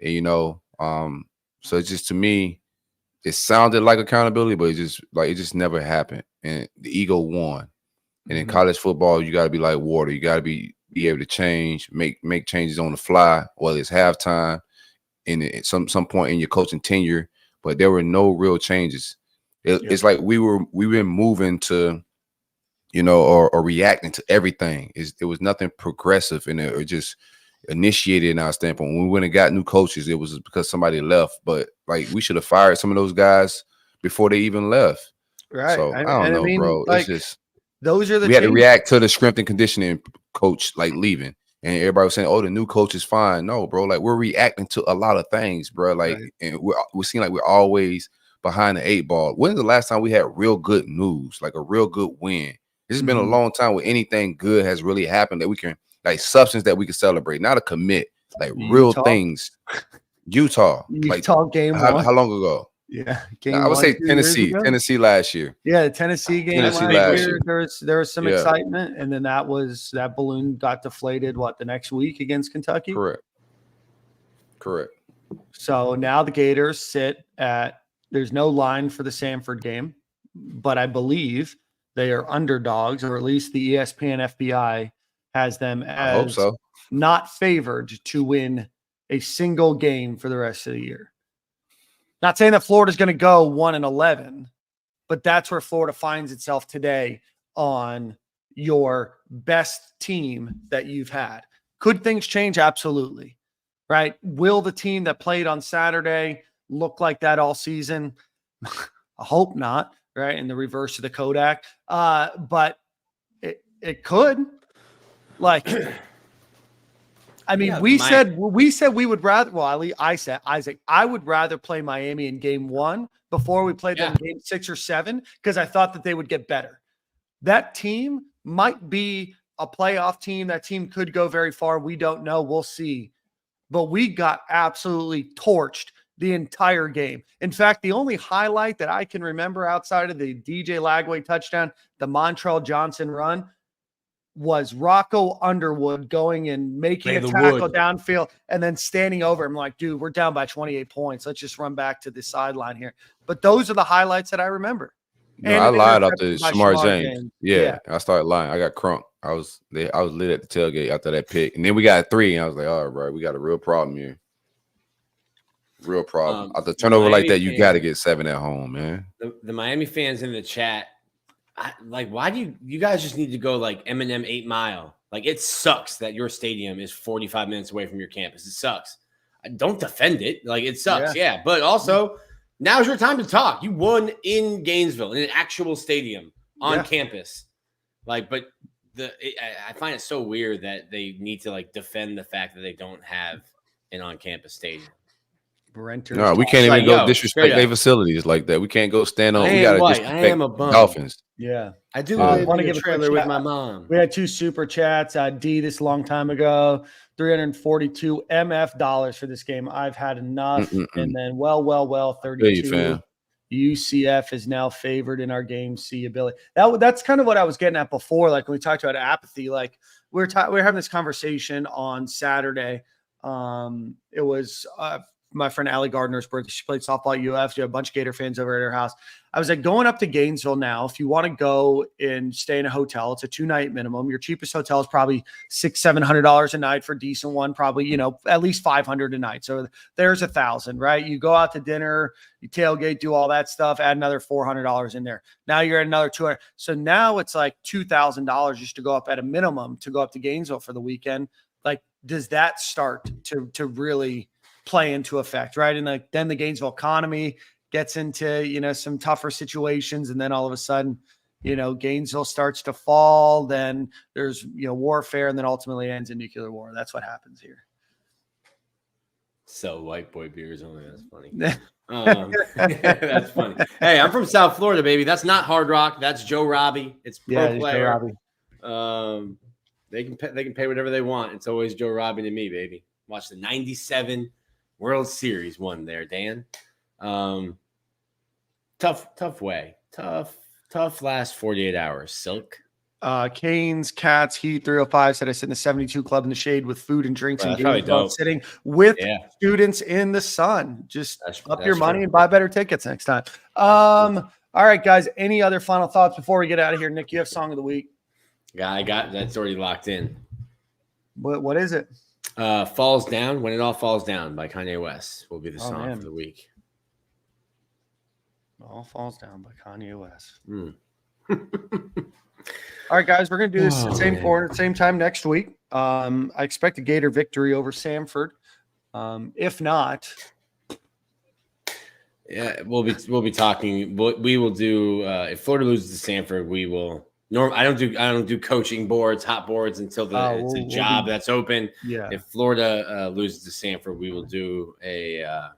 and, you know. So it's just, to me, it sounded like accountability, but it just never happened. And the ego won. And in college football, you got to be like water. You got to be able to change, make changes on the fly, whether it's halftime, in some point in your coaching tenure. But there were no real changes. It's like we've been moving to, you know, or reacting to everything. It was nothing progressive in it, or just initiated in our standpoint. When we went and got new coaches, it was because somebody left. But like, we should have fired some of those guys before they even left. Right. So I don't know, bro. Like, it's just, those are the we had to react to the strength and conditioning coach like leaving, and everybody was saying, "Oh, the new coach is fine." No, bro. Like, we're reacting to a lot of things, bro. Like, and we seem like we're always behind the 8 ball. When's the last time we had real good news, like a real good win? It's been a long time where anything good has really happened that we can, like, substance that we can celebrate, not a commit, like real things. Utah game how long ago? Yeah, I would say Tennessee last year. Yeah, the Tennessee game last year. There was some excitement, and then that balloon got deflated. The next week against Kentucky? Correct. So now the Gators sit at, there's no line for the Samford game, but I believe they are underdogs, or at least the ESPN FBI has them as not favored to win a single game for the rest of the year. Not saying that Florida's going to go 1-11, but that's where Florida finds itself today on your best team that you've had. Could things change? Absolutely. Right? Will the team that played on Saturday look like that all season? I hope not. Right? In the reverse of the Kodak. But it could. Like, I mean, we said we would rather, well, I said, Isaac, I would rather play Miami in game 1 before we played them in game 6 or 7, because I thought that they would get better. That team might be a playoff team. That team could go very far. We don't know. We'll see. But we got absolutely torched the entire game. In fact, the only highlight that I can remember outside of the DJ Lagway touchdown, the Montrell Johnson run, was Rocco Underwood going and making a tackle downfield and then standing over him like, dude, we're down by 28 points. Let's just run back to the sideline here. But those are the highlights that I remember. No, I lied after Shamar James. Yeah, I started lying. I got crunk. I was lit at the tailgate after that pick. And then we got 3, and I was like, all right, we got a real problem here. Real problem. After turnover like that, you got to get 7 at home, man. The Miami fans in the chat, why do you guys just need to go like Eminem 8 Mile? Like, it sucks that your stadium is 45 minutes away from your campus. It sucks. Don't defend it. Like, it sucks. Yeah. But also, now's your time to talk. You won in Gainesville in an actual stadium on campus. Like, but I find it so weird that they need to like defend the fact that they don't have an on-campus stadium. No, we can't even go disrespect their facilities like that. We can't go stand on. We got to disrespect Dolphins. Yeah, I do want to give a trailer with my mom. We had 2 super chats. D this a long time ago, 342 MF dollars for this game. I've had enough. And then well 32. UCF is now favored in our game. See ability. That's kind of what I was getting at before. Like when we talked about apathy, like we were having this conversation on Saturday. It was my friend Allie Gardner's birthday. She played softball at UF. She had a bunch of Gator fans over at her house. I was like, going up to Gainesville now, if you want to go and stay in a hotel, it's a 2-night minimum. Your cheapest hotel is probably $600-700 a night. For a decent one, probably, at least $500 a night. So there's $1,000, right? You go out to dinner, you tailgate, do all that stuff, add another $400 in there. Now you're at another $200. So now it's like $2,000 just to go up at a minimum to go up to Gainesville for the weekend. Like, does that start to really play into effect, right? And like then the Gainesville economy gets into, some tougher situations. And then all of a sudden, Gainesville starts to fall. Then there's, warfare, and then ultimately ends in nuclear war. That's what happens here. So white boy beers only. That's funny. That's funny. Hey, I'm from South Florida, baby. That's not Hard Rock. That's Joe Robbie. It's pro player. They can pay whatever they want. It's always Joe Robbie to me, baby. Watch the 97 World Series one there, Dan. Tough way. Tough last 48 hours. Silk. Canes, Cats, Heat 305 said I sit in the 72 club in the shade with food and drinks and games, sitting with students in the sun. Just up your money and buy better tickets next time. All right, guys. Any other final thoughts before we get out of here? Nick, you have song of the week. Yeah, I got that's already locked in. What is it? Falls Down, When It All Falls Down by Kanye West will be the song for the week. All Falls Down by Kanye West. All right, guys, we're going to do this same time next week. I expect a Gator victory over Samford. If not, yeah, we'll be talking. We will do if Florida loses to Samford, we will. I don't do coaching boards, hot boards until it's a job that's open. Yeah. If Florida loses to Samford, we will do a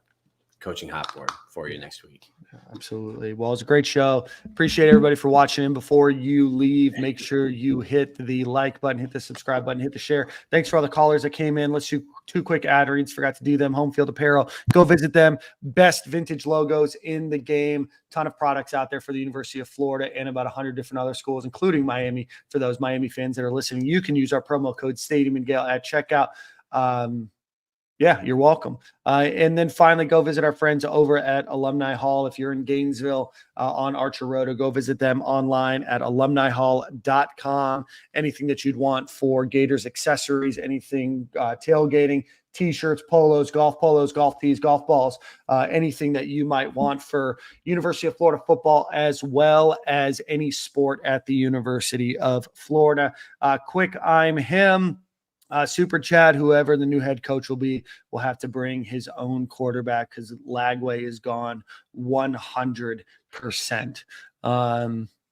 coaching hot board for you next week. Absolutely. Well, it's a great show. Appreciate everybody for watching. And before you leave, make sure you hit the like button, hit the subscribe button, hit the share. Thanks for all the callers that came in. Let's do 2 quick ad reads. Forgot to do them. Home Field Apparel. Go visit them. Best vintage logos in the game. Ton of products out there for the University of Florida and about 100 different other schools, including Miami. For those Miami fans that are listening, you can use our promo code Stadium and Gale at checkout. Yeah, you're welcome. And then finally, go visit our friends over at Alumni Hall. If you're in Gainesville on Archer Road, or go visit them online at alumnihall.com. Anything that you'd want for Gators accessories, anything tailgating, T-shirts, polos, golf tees, golf balls, anything that you might want for University of Florida football, as well as any sport at the University of Florida. Quick, I'm him. Super Chad, whoever the new head coach will be, will have to bring his own quarterback because Lagway is gone 100%.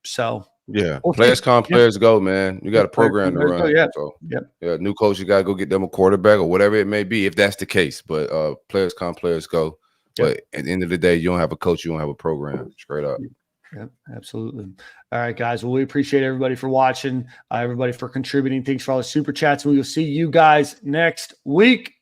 So yeah, players come, players go, man. You got a program to run. So new coach, you got to go get them a quarterback or whatever it may be, if that's the case. But players come, players go. But at the end of the day, you don't have a coach, you don't have a program. Straight up. Yep, absolutely. All right, guys. Well, we appreciate everybody for watching, everybody for contributing. Thanks for all the super chats. We will see you guys next week.